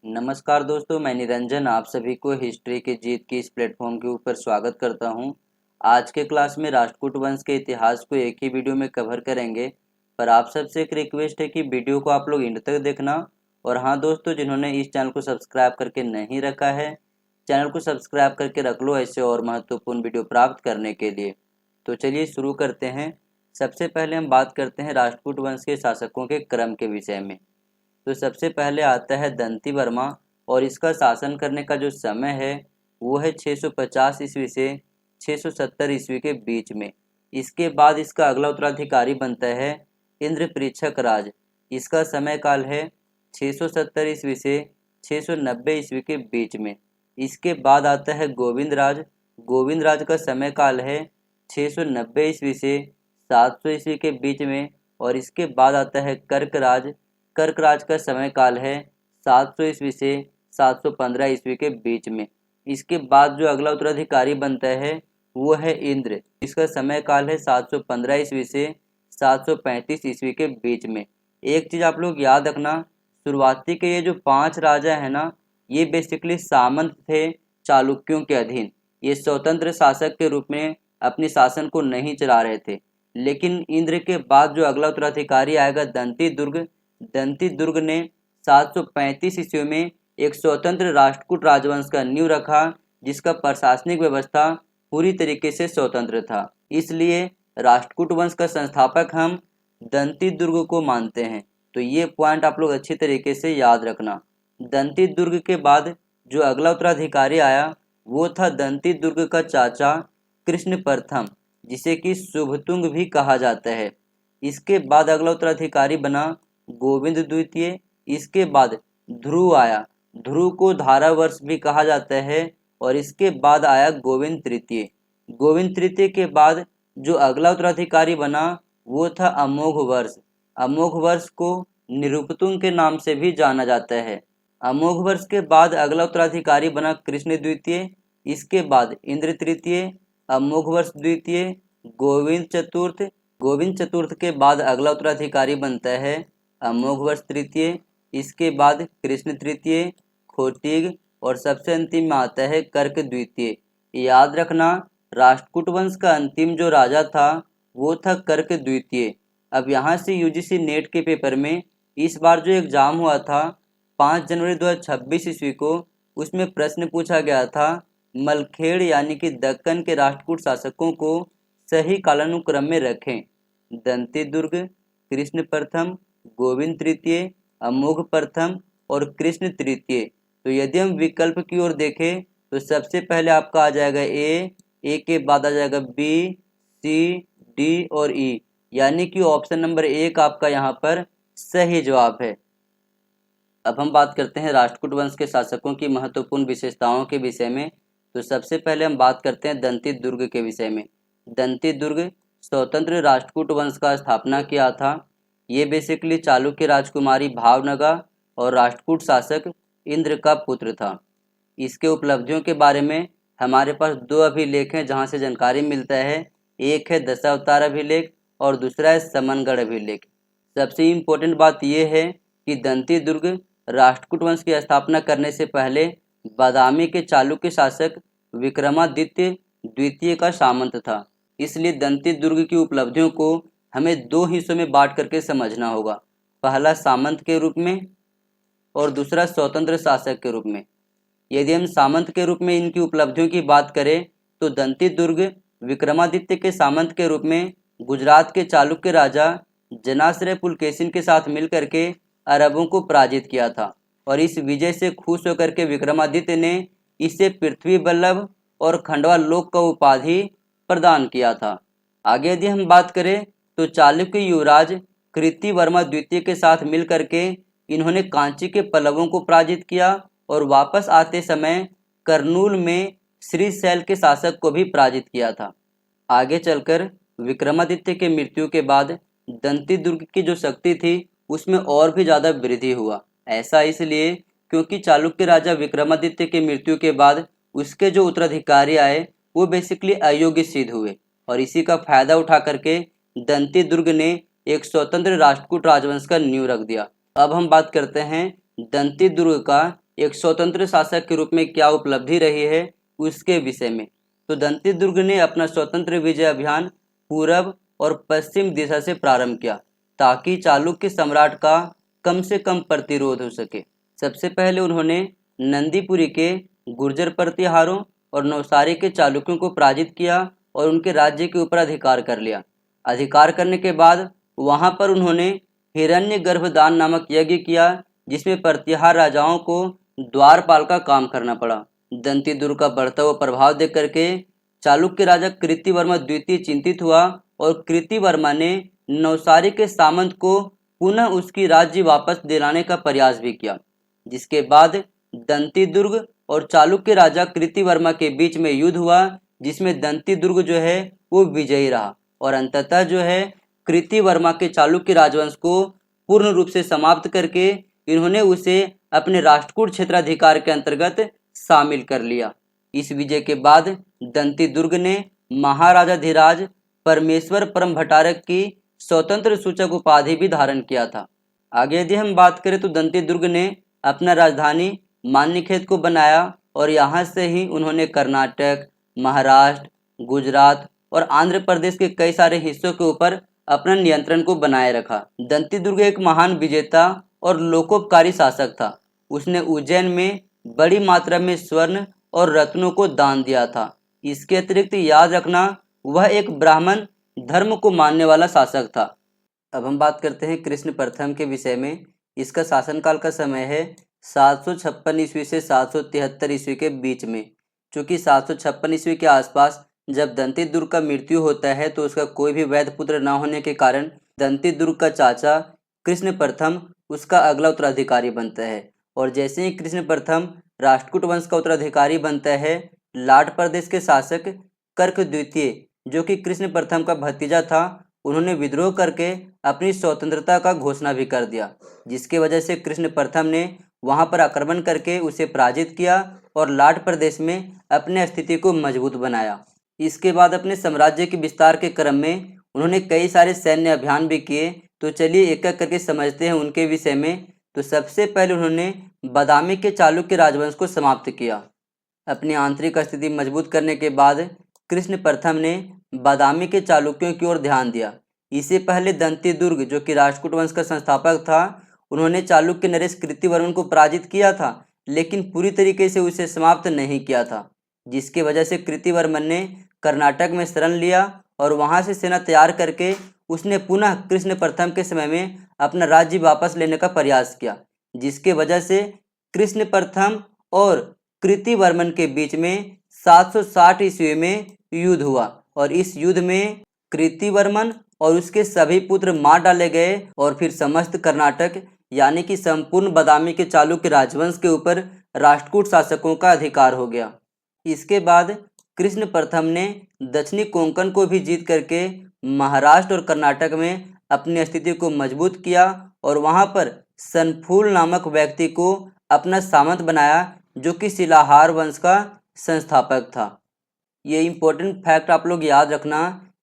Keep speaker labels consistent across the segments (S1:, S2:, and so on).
S1: नमस्कार दोस्तों, मैं निरंजन आप सभी को हिस्ट्री के जीत की इस प्लेटफॉर्म के ऊपर स्वागत करता हूं। आज के क्लास में राष्ट्रकूट वंश के इतिहास को एक ही वीडियो में कवर करेंगे, पर आप सबसे एक रिक्वेस्ट है कि वीडियो को आप लोग एंड तक देखना। और हाँ दोस्तों, जिन्होंने इस चैनल को सब्सक्राइब करके नहीं रखा है, चैनल को सब्सक्राइब करके रख लो ऐसे और महत्वपूर्ण वीडियो प्राप्त करने के लिए। तो चलिए शुरू करते हैं। सबसे पहले हम बात करते हैं राष्ट्रकूट वंश के शासकों के क्रम के विषय में। तो सबसे पहले आता है दंती वर्मा, और इसका शासन करने का जो समय है वो है 650 ईस्वी से 670 ईस्वी के बीच में। इसके बाद इसका अगला उत्तराधिकारी बनता है इंद्रपरीक्षक राज। इसका समय काल है 670 ईस्वी से 690 ईस्वी के बीच में। इसके बाद आता है गोविंद राज। गोविंद राज का समय काल है 690 ईस्वी से 700 ईस्वी के बीच में। और इसके बाद आता है कर्क राज। कर्क राज का समय काल है 700 ईस्वी से 715 ईस्वी के बीच में। इसके बाद जो अगला उत्तराधिकारी बनता है वो है इंद्र। इसका समय काल है 715 ईस्वी से 735 ईस्वी के बीच में। एक चीज़ आप लोग याद रखना, शुरुआती के ये जो 5 राजा है ना, ये बेसिकली सामंत थे चालुक्यों के अधीन। ये स्वतंत्र शासक के रूप में अपने शासन को नहीं चला रहे थे। लेकिन इंद्र के बाद जो अगला उत्तराधिकारी आएगा दंती दुर्ग ने 735 ईस्वी में एक स्वतंत्र राष्ट्रकूट राजवंश का नींव रखा, जिसका प्रशासनिक व्यवस्था पूरी तरीके से स्वतंत्र था। इसलिए राष्ट्रकूट वंश का संस्थापक हम दंती दुर्ग को मानते हैं। तो ये पॉइंट आप लोग अच्छी तरीके से याद रखना। दंती दुर्ग के बाद जो अगला उत्तराधिकारी आया वो था दंती दुर्ग का चाचा कृष्ण प्रथम, जिसे कि शुभतुंग भी कहा जाता है। इसके बाद अगला उत्तराधिकारी बना गोविंद द्वितीय। इसके बाद ध्रुव आया। ध्रुव को धारावर्ष भी कहा जाता है। और इसके बाद आया गोविंद तृतीय। गोविंद तृतीय के बाद जो अगला उत्तराधिकारी बना वो था अमोघ वर्ष। अमोघ वर्ष को निरुपतुंग के नाम से भी जाना जाता है। अमोघ वर्ष के बाद अगला उत्तराधिकारी बना कृष्ण द्वितीय। इसके बाद इंद्र तृतीय, अमोघ वर्ष द्वितीय, गोविंद चतुर्थ। गोविंद चतुर्थ के बाद अगला उत्तराधिकारी बनता है अमोघ वर्ष तृतीय। इसके बाद कृष्ण तृतीय, खोटिग, और सबसे अंतिम में आता है कर्क द्वितीय। याद रखना, राष्ट्रकूट वंश का अंतिम जो राजा था वो था कर्क द्वितीय। अब यहाँ से यूजीसी नेट के पेपर में इस बार जो एग्जाम हुआ था 5 जनवरी 2026 ईस्वी को, उसमें प्रश्न पूछा गया था मलखेड़ यानी कि दक्कन के राष्ट्रकूट शासकों को सही कालानुक्रम में रखें। दंती दुर्ग, कृष्ण प्रथम, गोविंद तृतीय, अमोघ प्रथम और कृष्ण तृतीय। तो यदि हम विकल्प की ओर देखें तो सबसे पहले आपका आ जाएगा ए के बाद आ जाएगा बी, सी, डी और ई, यानी कि ऑप्शन नंबर 1 आपका यहाँ पर सही जवाब है। अब हम बात करते हैं राष्ट्रकूट वंश के शासकों की महत्वपूर्ण विशेषताओं के विषय में। तो सबसे पहले हम बात करते हैं दंती दुर्ग के विषय में। दंती दुर्ग स्वतंत्र राष्ट्रकूट वंश का स्थापना किया था। ये बेसिकली चालुक्य राजकुमारी भावनगा और राष्ट्रकूट शासक इंद्र का पुत्र था। इसके उपलब्धियों के बारे में हमारे पास 2 अभिलेख हैं जहाँ से जानकारी मिलता है। एक है दशावतार अभिलेख और दूसरा है समनगढ़ अभिलेख। सबसे इम्पोर्टेंट बात यह है कि दंती दुर्ग राष्ट्रकूट वंश की स्थापना करने से पहले बादामी के चालुक्य शासक विक्रमादित्य द्वितीय का सामंत था। इसलिए दंती दुर्ग की उपलब्धियों को हमें 2 हिस्सों में बांट करके समझना होगा, पहला सामंत के रूप में और दूसरा स्वतंत्र शासक के रूप में। यदि हम सामंत के रूप में इनकी उपलब्धियों की बात करें तो दंती दुर्ग विक्रमादित्य के सामंत के रूप में गुजरात के चालुक्य राजा जनाश्रय पुलकेशिन के साथ मिलकर के अरबों को पराजित किया था। और इस विजय से खुश होकर के विक्रमादित्य ने इसे पृथ्वी बल्लभ और खंडवा लोक का उपाधि प्रदान किया था। आगे यदि हम बात करें तो चालुक्य युवराज कृतिवर्मा द्वितीय के साथ मिलकर के इन्होंने कांची के पल्लवों को पराजित किया और वापस आते समय कर्नूल में श्रीशैल के शासक को भी पराजित किया था। आगे चलकर विक्रमादित्य के मृत्यु के बाद दंती दुर्ग की जो शक्ति थी उसमें और भी ज़्यादा वृद्धि हुआ। ऐसा इसलिए क्योंकि चालुक्य राजा विक्रमादित्य की मृत्यु के बाद उसके जो उत्तराधिकारी आए वो बेसिकली अयोग्य सिद्ध हुए। और इसी का फायदा उठा करके दंती दुर्ग ने एक स्वतंत्र राष्ट्रकूट राजवंश का नींव रख दिया। अब हम बात करते हैं दंती दुर्ग का एक स्वतंत्र शासक के रूप में क्या उपलब्धि रही है उसके विषय में। तो दंती दुर्ग ने अपना स्वतंत्र विजय अभियान पूरब और पश्चिम दिशा से प्रारंभ किया ताकि चालुक्य सम्राट का कम से कम प्रतिरोध हो सके। सबसे पहले उन्होंने नंदीपुरी के गुर्जर प्रतिहारों और नवसारी के चालुक्यों को पराजित किया और उनके राज्य के ऊपर अधिकार कर लिया। अधिकार करने के बाद वहां पर उन्होंने हिरण्य गर्भदान नामक यज्ञ किया जिसमें प्रतिहार राजाओं को द्वारपाल का काम करना पड़ा। दंती दुर्ग का बढ़ता हुआ प्रभाव देख करके चालुक्य राजा कृतिवर्मा द्वितीय चिंतित हुआ और कृतिवर्मा ने नवसारी के सामंत को पुनः उसकी राज्य वापस दिलाने का प्रयास भी किया, जिसके बाद दंती दुर्ग और चालुक्य राजा कृतिवर्मा के बीच में युद्ध हुआ जिसमें दंती दुर्ग जो है वो विजयी रहा और अंततः जो है कृतिवर्मा के चालुक्य राजवंश को पूर्ण रूप से समाप्त करके इन्होंने उसे अपने राष्ट्रकूट क्षेत्राधिकार के अंतर्गत शामिल कर लिया। इस विजय के बाद दंती दुर्ग ने महाराजाधिराज परमेश्वर परम भट्टारक की स्वतंत्र सूचक उपाधि भी धारण किया था। आगे यदि हम बात करें तो दंती दुर्ग ने अपना राजधानी मान्यखेत को बनाया और यहाँ से ही उन्होंने कर्नाटक, महाराष्ट्र, गुजरात और आंध्र प्रदेश के कई सारे हिस्सों के ऊपर अपना नियंत्रण को बनाए रखा। दंती दुर्ग एक महान विजेता और लोकोपकारी शासक था। उसने उज्जैन में बड़ी मात्रा में स्वर्ण और रत्नों को दान दिया था। इसके अतिरिक्त याद रखना वह एक ब्राह्मण धर्म को मानने वाला शासक था। अब हम बात करते हैं कृष्ण प्रथम के विषय में। इसका शासनकाल का समय है 756 ईस्वी से 773 ईस्वी के बीच में। चूँकि 756 ईस्वी के आसपास जब दंती दुर्ग का मृत्यु होता है तो उसका कोई भी वैध पुत्र न होने के कारण दंती दुर्ग का चाचा कृष्ण प्रथम उसका अगला उत्तराधिकारी बनता है। और जैसे ही कृष्ण प्रथम राष्ट्रकूट वंश का उत्तराधिकारी बनता है, लाट प्रदेश के शासक कर्क द्वितीय जो कि कृष्ण प्रथम का भतीजा था, उन्होंने विद्रोह करके अपनी स्वतंत्रता का घोषणा भी कर दिया, जिसकी वजह से कृष्ण प्रथम ने वहां पर आक्रमण करके उसे पराजित किया और लाट प्रदेश में अपने स्थिति को मजबूत बनाया। इसके बाद अपने साम्राज्य के विस्तार के क्रम में उन्होंने कई सारे सैन्य अभियान भी किए। तो चलिए एक एक करके समझते हैं उनके विषय में। तो सबसे पहले उन्होंने बादामी के चालुक्य राजवंश को समाप्त किया। अपनी आंतरिक स्थिति मजबूत करने के बाद कृष्ण प्रथम ने बादामी के चालुक्यों की ओर ध्यान दिया। इससे पहले दंती दुर्ग जो कि राष्ट्रकूट वंश का संस्थापक था, उन्होंने चालुक्य नरेश कृतिवर्मन को पराजित किया था, लेकिन पूरी तरीके से उसे समाप्त नहीं किया था, जिसकी वजह से कृतिवर्मन ने कर्नाटक में शरण लिया और वहां से सेना तैयार करके उसने पुनः कृष्ण प्रथम के समय में अपना राज्य वापस लेने का प्रयास किया, जिसके वजह से कृष्ण प्रथम और कृतिवर्मन के बीच में 760 ईस्वी में युद्ध हुआ और इस युद्ध में कृतिवर्मन और उसके सभी पुत्र मार डाले गए और फिर समस्त कर्नाटक यानी कि संपूर्ण बादामी के चालुक्य राजवंश के ऊपर राष्ट्रकूट शासकों का अधिकार हो गया। इसके बाद कृष्ण प्रथम ने दक्षिणी कोंकण को भी जीत करके महाराष्ट्र और कर्नाटक में अपनी स्थिति को मजबूत किया और वहां पर सनफूल नामक व्यक्ति को अपना सामंत बनाया जो कि शिलाहार वंश का संस्थापक था। ये इम्पोर्टेंट फैक्ट आप लोग याद रखना।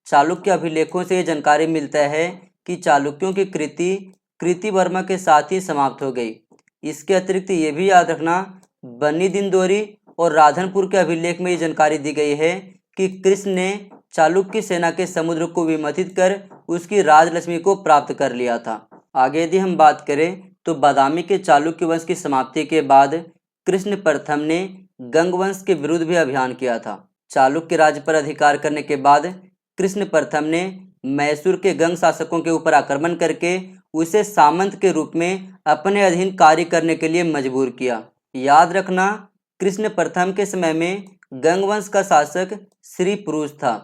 S1: चालुक्य अभिलेखों से ये जानकारी मिलता है कि चालुक्यों की कृति कृतिवर्मा के साथ ही समाप्त हो गई। इसके अतिरिक्त ये भी याद रखना, बन्नी दिनदोरी और राधनपुर के अभिलेख में ये जानकारी दी गई है कि कृष्ण ने चालुक्य सेना के समुद्र को विमथित कर उसकी राजलक्ष्मी को प्राप्त कर लिया था। आगे यदि हम बात करें तो बादामी के चालुक्य वंश की समाप्ति के बाद कृष्ण प्रथम ने गंग वंश के विरुद्ध भी अभियान किया था। चालुक्य राज्य पर अधिकार करने के बाद कृष्ण प्रथम ने मैसूर के गंग शासकों के ऊपर आक्रमण करके उसे सामंत के रूप में अपने अधीन कार्य करने के लिए मजबूर किया। याद रखना, कृष्ण प्रथम के समय में गंग वंश का शासक श्री पुरुष था।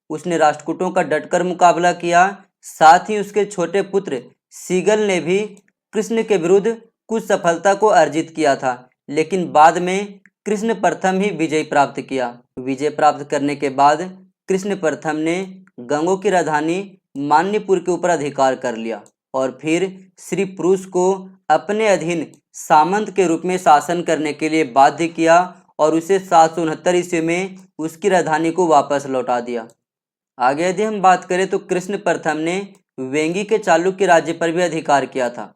S1: उसने राष्ट्रकूटों का डटकर मुकाबला किया। साथ ही उसके छोटे पुत्र सीगल ने भी कृष्ण के विरुद्ध कुछ सफलता को अर्जित किया था, लेकिन बाद में कृष्ण प्रथम ही विजय प्राप्त किया। विजय प्राप्त करने के बाद कृष्ण प्रथम ने गंगों की राजधानी मान्यपुर के ऊपर अधिकार कर लिया और फिर श्री पुरुष को अपने अधीन सामंत के रूप में शासन करने के लिए बाध्य किया और उसे 769 ईस्वी में उसकी राजधानी को वापस लौटा दिया। आगे यदि हम बात करें तो कृष्ण प्रथम ने वेंगी के चालुक्य राज्य पर भी अधिकार किया था।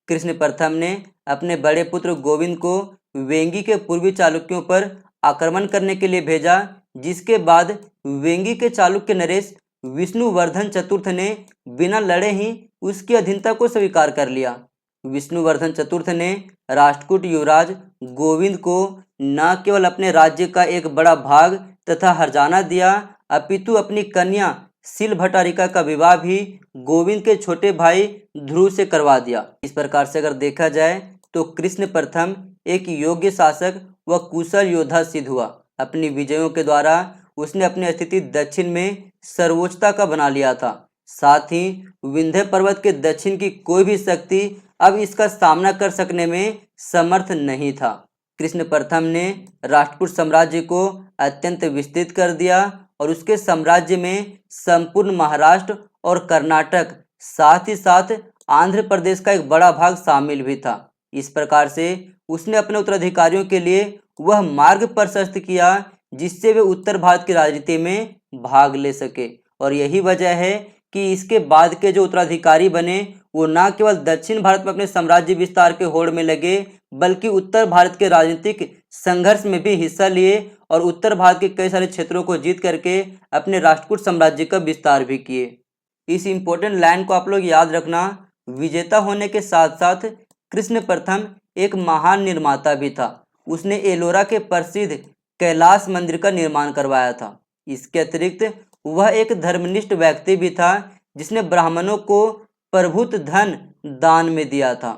S1: कृष्ण प्रथम ने अपने बड़े पुत्र गोविंद को वेंगी के पूर्वी चालुक्यों पर आक्रमण करने के लिए भेजा, जिसके बाद वेंगी के चालुक्य नरेश विष्णुवर्धन चतुर्थ ने बिना लड़े ही उसकी अधीनता को स्वीकार कर लिया। विष्णुवर्धन चतुर्थ ने राष्ट्रकूट युवराज गोविंद को न केवल अपने राज्य का एक बड़ा भाग तथा हर्जाना दिया, अपितु अपनी कन्या सिलभटारिका का विवाह भी गोविंद के छोटे भाई ध्रुव से करवा दिया। इस प्रकार से अगर देखा जाए तो कृष्ण प्रथम एक योग्य शासक व कुशल योद्धा सिद्ध हुआ। अपनी विजयों के द्वारा उसने अपनी स्थिति दक्षिण में सर्वोच्चता का बना लिया था। साथ ही विंध्य पर्वत के दक्षिण की कोई भी शक्ति अब इसका सामना कर सकने में समर्थ नहीं था। कृष्ण प्रथम ने राष्ट्रकूट साम्राज्य को अत्यंत विस्तृत कर दिया और उसके साम्राज्य में संपूर्ण महाराष्ट्र और कर्नाटक, साथ ही साथ आंध्र प्रदेश का एक बड़ा भाग शामिल भी था। इस प्रकार से उसने अपने उत्तराधिकारियों के लिए वह मार्ग प्रशस्त किया जिससे वे उत्तर भारत की राजनीति में भाग ले सके। और यही वजह है कि इसके बाद के जो उत्तराधिकारी बने वो न केवल दक्षिण भारत में अपने साम्राज्य विस्तार के होड़ में लगे, बल्कि उत्तर भारत के राजनीतिक संघर्ष में भी हिस्सा लिए और उत्तर भारत के कई सारे क्षेत्रों को जीत करके अपने राष्ट्रकूट साम्राज्य का विस्तार भी किए। इस इम्पोर्टेंट लाइन को आप लोग याद रखना। विजेता होने के साथ साथ कृष्ण प्रथम एक महान निर्माता भी था। उसने एलोरा के प्रसिद्ध कैलाश मंदिर का निर्माण करवाया था। इसके अतिरिक्त वह एक धर्मनिष्ठ व्यक्ति भी था जिसने ब्राह्मणों को प्रभुत धन दान में दिया था।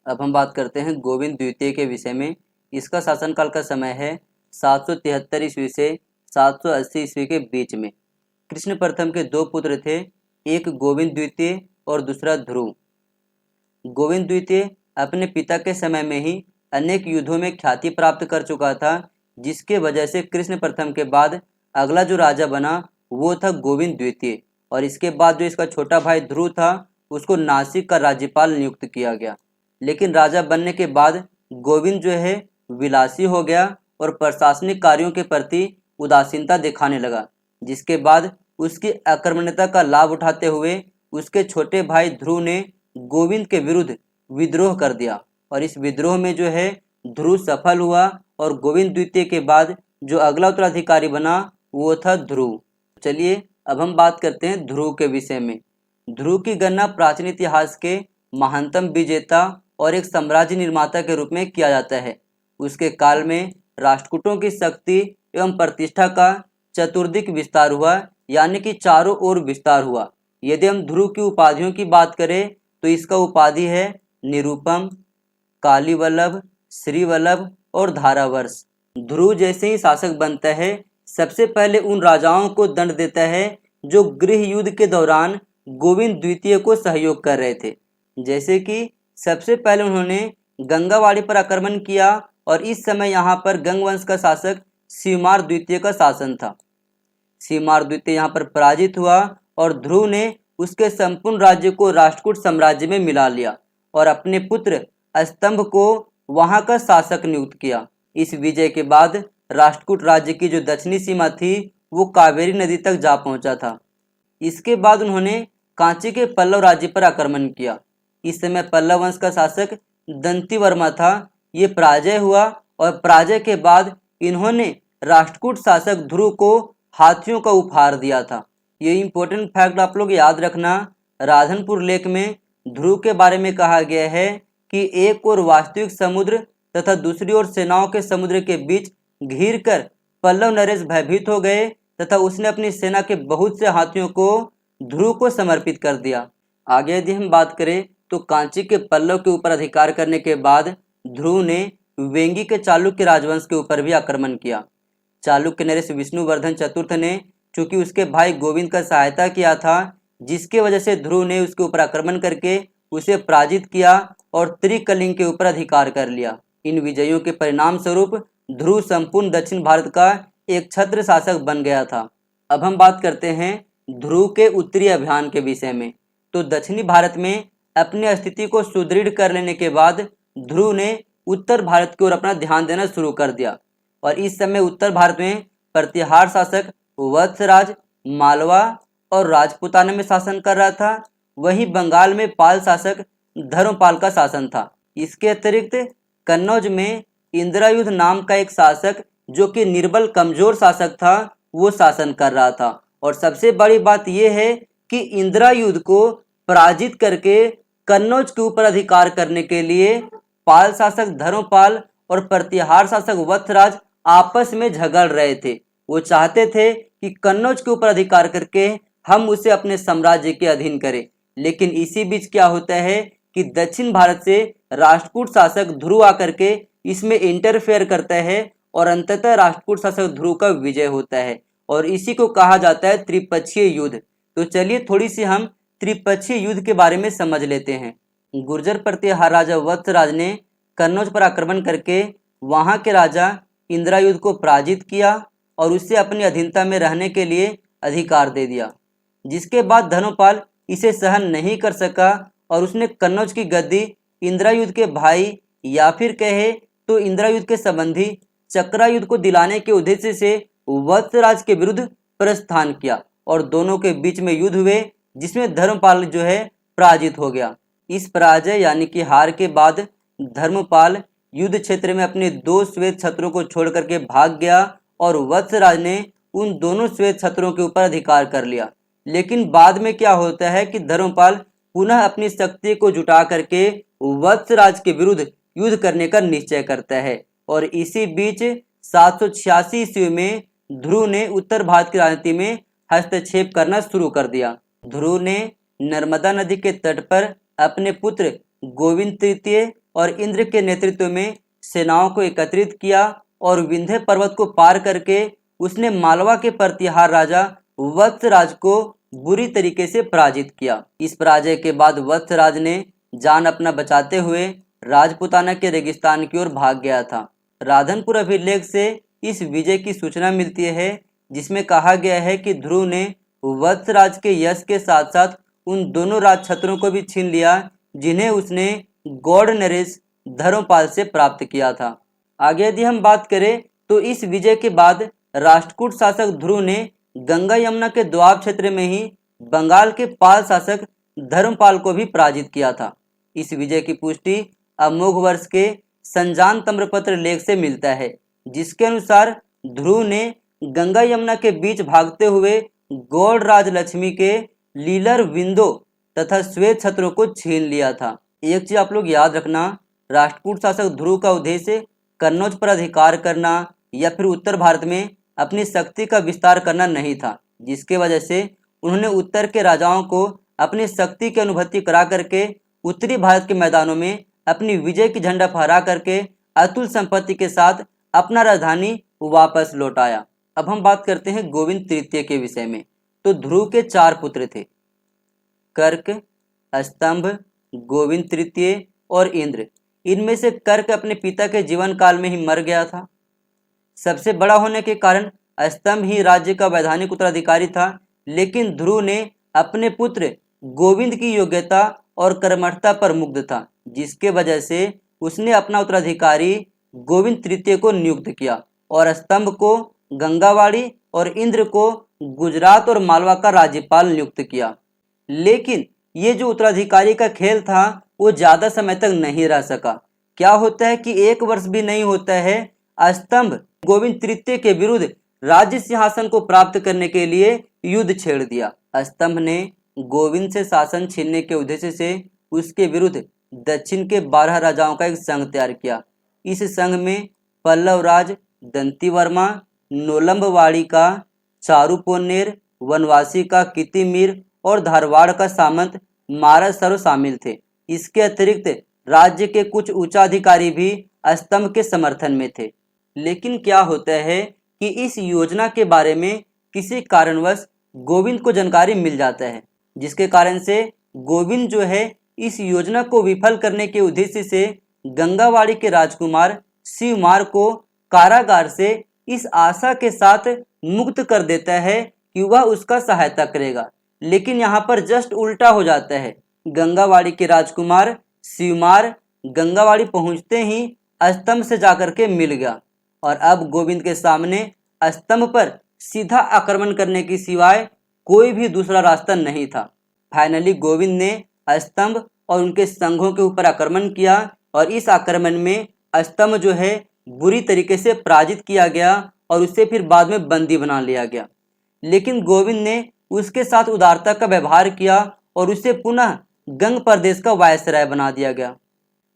S1: अब हम बात करते हैं गोविंद द्वितीय के विषय में। इसका शासनकाल का समय है 773 ईस्वी से 780 ईस्वी के बीच में। कृष्ण प्रथम के दो पुत्र थे, एक गोविंद द्वितीय और दूसरा ध्रुव। गोविंद द्वितीय अपने पिता के समय में ही अनेक युद्धों में ख्याति प्राप्त कर चुका था, जिसके वजह से कृष्ण प्रथम के बाद अगला जो राजा बना वो था गोविंद द्वितीय। और इसके बाद जो इसका छोटा भाई ध्रुव था उसको नासिक का राज्यपाल नियुक्त किया गया। लेकिन राजा बनने के बाद गोविंद जो है विलासी हो गया और प्रशासनिक कार्यों के प्रति उदासीनता दिखाने लगा, जिसके बाद उसकी आक्रमणीयता का लाभ उठाते हुए उसके छोटे भाई ध्रुव ने गोविंद के विरुद्ध विद्रोह कर दिया। और इस विद्रोह में जो है ध्रुव सफल हुआ और गोविंद द्वितीय के बाद जो अगला उत्तराधिकारी बना वो था ध्रुव। चलिए अब हम बात करते हैं ध्रुव के विषय में। ध्रुव की गणना प्राचीन इतिहास के महानतम विजेता और एक साम्राज्य निर्माता के रूप में किया जाता है। उसके काल में राष्ट्रकूटों की शक्ति एवं प्रतिष्ठा का चतुर्दिक विस्तार हुआ, यानी कि चारों ओर विस्तार हुआ। यदि हम ध्रुव की उपाधियों की बात करें तो इसका उपाधि है निरुपम, कालीवल्लभ, श्रीवल्लभ और धारावर्ष। ध्रुव जैसे ही शासक बनता है सबसे पहले उन राजाओं को दंड देता है जो गृह युद्ध के दौरान गोविंद द्वितीय को सहयोग कर रहे थे। जैसे कि सबसे पहले उन्होंने गंगावाड़ी पर आक्रमण किया और इस समय यहाँ पर गंग वंश का शासक शिवमार द्वितीय का शासन था। शिवमार द्वितीय यहाँ पर पराजित हुआ और ध्रुव ने उसके संपूर्ण राज्य को राष्ट्रकूट साम्राज्य में मिला लिया और अपने पुत्र स्तंभ को वहां का शासक नियुक्त किया। इस विजय के बाद राष्ट्रकूट राज्य की जो दक्षिणी सीमा थी वो कावेरी नदी तक जा पहुंचा था। इसके बाद उन्होंने कांची के पल्लव राज्य पर आक्रमण किया। इस समय पल्लव वंश का शासक दंतिवर्मा था। ये पराजय हुआ और पराजय के बाद इन्होंने राष्ट्रकूट शासक ध्रुव को हाथियों का उपहार दिया था। ये इंपॉर्टेंट फैक्ट आप लोग याद रखना। राधनपुर लेख में ध्रुव के बारे में कहा गया है कि एक ओर वास्तविक समुद्र तथा दूसरी ओर सेनाओं के समुद्र के बीच घिर कर पल्लव नरेश भयभीत हो गए तथा उसने अपनी सेना के बहुत से हाथियों को ध्रुव को समर्पित कर दिया। आगे यदि हम बात करें तो कांची के पल्लव के ऊपर अधिकार करने के बाद ध्रुव ने वेंगी के चालुक्य राजवंश के ऊपर भी आक्रमण किया। चालुक्य नरेश विष्णुवर्धन चतुर्थ ने चूंकि उसके भाई गोविंद का सहायता किया था, जिसके वजह से ध्रुव ने उसके ऊपर आक्रमण करके उसे पराजित किया और त्रिकलिंग के ऊपर अधिकार कर लिया। इन विजयों के परिणाम स्वरूप ध्रुव संपूर्ण दक्षिण भारत का एक छत्र शासक बन गया था। अब हम बात करते हैं ध्रुव के उत्तरी अभियान के विषय में। तो दक्षिणी भारत में अपनी स्थिति को सुदृढ़ कर लेने के बाद ध्रुव ने उत्तर भारत की ओर अपना ध्यान देना शुरू कर दिया और इस समय उत्तर भारत में प्रतिहार शासक वत्सराज मालवा और राजपूताना में शासन कर रहा था वहीं बंगाल में पाल शासक धर्मपाल का शासन था। इसके अतिरिक्त कन्नौज में इंद्रायुध नाम का एक शासक जो कि निर्बल कमजोर शासक था वो शासन कर रहा था। और सबसे बड़ी बात यह है कि इंद्रायुध को पराजित करके कन्नौज के ऊपर अधिकार करने के लिए पाल शासक धर्मपाल और प्रतिहार शासक वत्सराज आपस में झगड़ रहे थे। वो चाहते थे कि कन्नौज के ऊपर अधिकार करके हम उसे अपने साम्राज्य के अधीन करें। लेकिन इसी बीच क्या होता है कि दक्षिण भारत से राष्ट्रकूट शासक ध्रुव आकर के इसमें इंटरफेयर करता है और अंततः राष्ट्रकूट शासक ध्रुव का विजय होता है और इसी को कहा जाता है त्रिपक्षीय युद्ध। तो चलिए थोड़ी सी हम त्रिपक्षीय युद्ध के बारे में समझ लेते हैं। गुर्जर प्रतिहार राजा वत्सराज ने कन्नौज पर आक्रमण करके वहां के राजा इंद्रायुध को पराजित किया और उसे अपनी अधीनता में रहने के लिए अधिकार दे दिया, जिसके बाद धर्मपाल इसे सहन नहीं कर सका और उसने कन्नौज की गद्दी इंद्रायुध के भाई या फिर कहे तो इंद्रायुध के संबंधी चक्रायुध को दिलाने के उद्देश्य से वत्सराज के विरुद्ध प्रस्थान किया और दोनों के बीच में युद्ध हुए जिसमें धर्मपाल जो है पराजित हो गया। इस पराजय यानी कि हार के बाद धर्मपाल युद्ध क्षेत्र में अपने 2 श्वेत छत्रों को छोड़ करके भाग गया और वत्सराज ने उन दोनों श्वेत छत्रों के ऊपर अधिकार कर लिया। लेकिन बाद में क्या होता है कि धर्मपाल पुनः अपनी शक्ति को जुटा करके वत्सराज के विरुद्ध युद्ध करने का निश्चय करता है और इसी बीच 786 ईस्वी में ध्रुव ने उत्तर भारत की राजनीति में हस्तक्षेप करना शुरू कर दिया। ध्रुव ने नर्मदा नदी के तट पर अपने पुत्र गोविंद तृतीय और इंद्र के नेतृत्व में सेनाओं को एकत्रित किया और विंध्य पर्वत को पार करके उसने मालवा के प्रतिहार राजा वत्सराज को बुरी तरीके से पराजित किया। इस पराजय के बाद वत्सराज ने जान अपना बचाते हुए राजपुताना के रेगिस्तान की ओर भाग गया था। राधनपुर अभिलेख से इस विजय की सूचना मिलती है जिसमें कहा गया है कि ध्रुव ने वत्सराज के यश के साथ साथ उन दोनों राजछत्रों को भी छीन लिया जिन्हें उसने गौड़ नरेश धर्मपाल से प्राप्त किया था। आगे यदि हम बात करें तो इस विजय के बाद राष्ट्रकूट शासक ध्रुव ने गंगा यमुना के दोआब क्षेत्र में ही बंगाल के पाल शासक धर्मपाल को भी पराजित किया था। इस विजय की पुष्टि अमोघ वर्ष के संजान तम्रपत्र लेख से मिलता है जिसके अनुसार ध्रुव ने गंगा यमुना के बीच भागते हुए गौड़ राज लक्ष्मी के लीलर विंदो तथा श्वेत छत्रों को छीन लिया था। एक चीज आप लोग याद रखना, राष्ट्रकूट शासक ध्रुव का उद्देश्य कन्नौज पर अधिकार करना या फिर उत्तर भारत में अपनी शक्ति का विस्तार करना नहीं था, जिसके वजह से उन्होंने उत्तर के राजाओं को अपनी शक्ति की अनुभूति करा करके उत्तरी भारत के मैदानों में अपनी विजय की झंडा फहरा करके अतुल संपत्ति के साथ अपना राजधानी वापस लौटाया। अब हम बात करते हैं गोविंद तृतीय के विषय में। तो ध्रुव के 4 पुत्र थे, कर्क, स्तंभ, गोविंद तृतीय और इंद्र। इनमें से कर्क अपने पिता के जीवन काल में ही मर गया था। सबसे बड़ा होने के कारण स्तंभ ही राज्य का वैधानिक उत्तराधिकारी था, लेकिन ध्रुव ने अपने पुत्र गोविंद की योग्यता और कर्मठता पर मुग्ध था, जिसके वजह से उसने अपना उत्तराधिकारी गोविंद तृतीय को नियुक्त किया और स्तंभ को गंगावाड़ी और इंद्र को गुजरात और मालवा का राज्यपाल नियुक्त किया। लेकिन ये जो उत्तराधिकारी का खेल था वो ज्यादा समय तक नहीं रह सका। क्या होता है कि 1 वर्ष भी नहीं होता है, स्तंभ गोविंद तृतीय के विरुद्ध राज्य सिंहासन को प्राप्त करने के लिए युद्ध छेड़ दिया। स्तंभ ने गोविंद से शासन छीनने के उद्देश्य से उसके विरुद्ध दक्षिण के 12 राजाओं का एक संघ तैयार किया। इस संघ में पल्लव राज दंतीवर्मा, नोलंबवाड़ी का चारुपोन्नेर, वनवासी का कितिमीर और धारवाड़ का सामंत मारासरो शामिल थे। इसके अतिरिक्त राज्य के कुछ उच्चाधिकारी भी स्तंभ के समर्थन में थे। लेकिन क्या होता है कि इस योजना के बारे में किसी कारणवश गोविंद को जानकारी मिल जाता है, जिसके कारण से गोविंद जो है इस योजना को विफल करने के उद्देश्य से गंगावाड़ी के राजकुमार शिवमार को कारागार से इस आशा के साथ मुक्त कर देता है कि वह उसका सहायता करेगा। लेकिन यहाँ पर जस्ट उल्टा हो जाता है। गंगावाड़ी के राजकुमार शिवमार गंगावाड़ी पहुंचते ही स्तंभ से जाकर के मिल गया और अब गोविंद के सामने स्तंभ पर सीधा आक्रमण करने की सिवाय कोई भी दूसरा रास्ता नहीं था। फाइनली गोविंद ने स्तंभ और उनके संघों के ऊपर आक्रमण किया और इस आक्रमण में स्तंभ जो है बुरी तरीके से पराजित किया गया और उसे फिर बाद में बंदी बना लिया गया। लेकिन गोविंद ने उसके साथ उदारता का व्यवहार किया और उसे पुनः गंग प्रदेश का वायसराय बना दिया गया।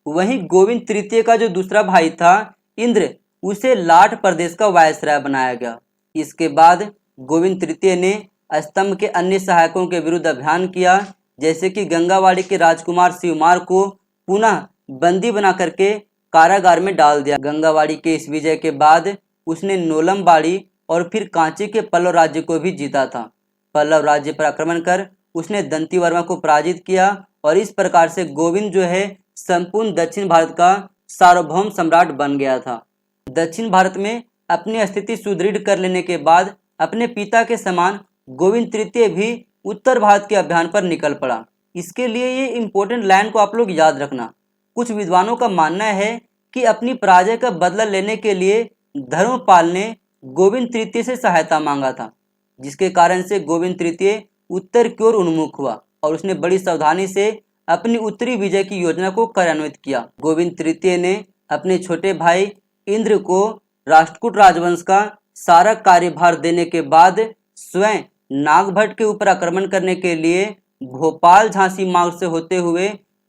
S1: वहीं गोविंद तृतीय का जो दूसरा भाई था इंद्र, उसे लाट प्रदेश का वायसराय बनाया गया। इसके बाद गोविंद तृतीय ने स्तंभ के अन्य सहायकों के विरुद्ध अभियान किया, जैसे कि गंगावाड़ी के राजकुमार शिवमार को पुनः बंदी बना करके कारागार में डाल दिया। गंगावाड़ी के इस विजय के बाद उसने नोलमबाड़ी और फिर कांची के पल्लव राज्य को भी जीता था। पल्लव राज्य पर आक्रमण कर उसने दंतीवर्मा को पराजित किया और इस प्रकार से गोविंद जो है संपूर्ण दक्षिण भारत का सार्वभौम सम्राट बन गया था। दक्षिण भारत में अपनी स्थिति सुदृढ़ कर लेने के बाद अपने पिता के समान गोविंद तृतीय भी उत्तर भारत के अभियान पर निकल पड़ा। इसके लिए ये इम्पोर्टेंट लाइन को आप लोग याद रखना। कुछ विद्वानों का मानना है कि अपनी पराजय का बदला लेने के लिए धर्मपाल ने गोविंद तृतीय से सहायता मांगा था, जिसके कारण से गोविंद तृतीय उत्तर की ओर उन्मुख हुआ और उसने बड़ी सावधानी से अपनी उत्तरी विजय की योजना को कार्यान्वित किया। गोविंद तृतीय ने अपने छोटे भाई इंद्र को राष्ट्रकूट राजवंश का सारा कार्यभार देने के बाद स्वयं नागभट्ट के ऊपर आक्रमण करने के लिए भोपाल झांसी मार्ग से होते हुए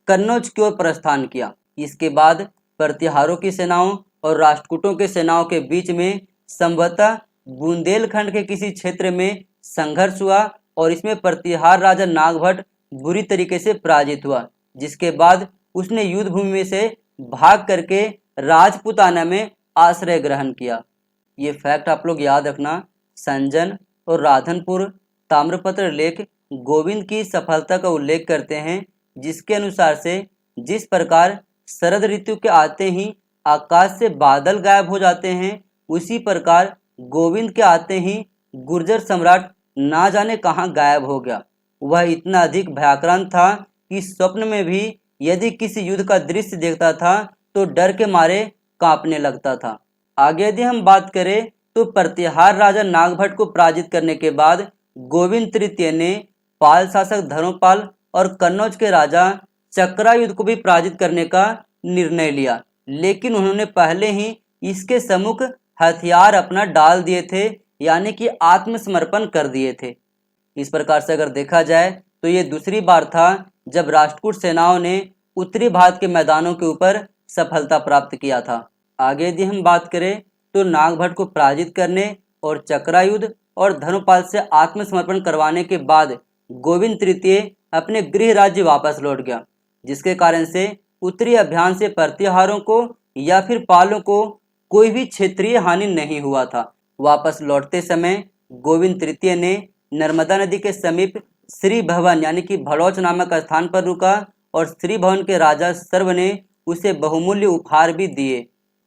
S1: कन्नौज की ओर प्रस्थान किया। इसके बाद प्रतिहारों की सेनाओं और राष्ट्रकूटों के सेनाओं के बीच में संभवतः बुंदेलखंड के किसी क्षेत्र में संघर्ष हुआ और इसमें प्रतिहार राजा नागभट्ट बुरी तरीके से पराजित हुआ, जिसके बाद उसने युद्ध भूमि में से भाग करके राजपूताना में आश्रय ग्रहण किया। ये फैक्ट आप लोग याद रखना। संजन और राधनपुर ताम्रपत्र लेख गोविंद की सफलता का उल्लेख करते हैं, जिसके अनुसार से जिस प्रकार शरद ऋतु के आते ही आकाश से बादल गायब हो जाते हैं, उसी प्रकार गोविंद के आते ही गुर्जर सम्राट ना जाने कहाँ गायब हो गया। वह इतना अधिक भयाक्रांत था कि स्वप्न में भी यदि किसी युद्ध का दृश्य देखता था तो डर के मारे कांपने लगता था। आगे यदि हम बात करें तो प्रतिहार राजा नागभट्ट को पराजित करने के बाद गोविंद तृतीय ने पाल शासक धर्मपाल और कन्नौज के राजा चक्रायुध को भी पराजित करने का निर्णय लिया, लेकिन उन्होंने पहले ही इसके सम्मुख हथियार अपना डाल दिए थे, यानी कि आत्मसमर्पण कर दिए थे। इस प्रकार से अगर देखा जाए तो ये दूसरी बार था जब राष्ट्रकूट सेनाओं ने उत्तरी भारत के मैदानों के ऊपर सफलता प्राप्त किया था। आगे यदि हम बात करें तो नागभट्ट को पराजित करने और चक्रायुध और धर्मपाल से आत्मसमर्पण करवाने के बाद गोविंद तृतीय अपने गृह राज्य वापस लौट गया, जिसके कारण से उत्तरी अभियान से प्रतिहारों को या फिर पालों को कोई भी क्षेत्रीय हानि नहीं हुआ था। वापस लौटते समय गोविंद तृतीय ने नर्मदा नदी के समीप श्री भवन यानी कि भड़ौच नामक स्थान पर रुका और श्री भवन के राजा सर्व ने उसे बहुमूल्य उपहार भी दिए।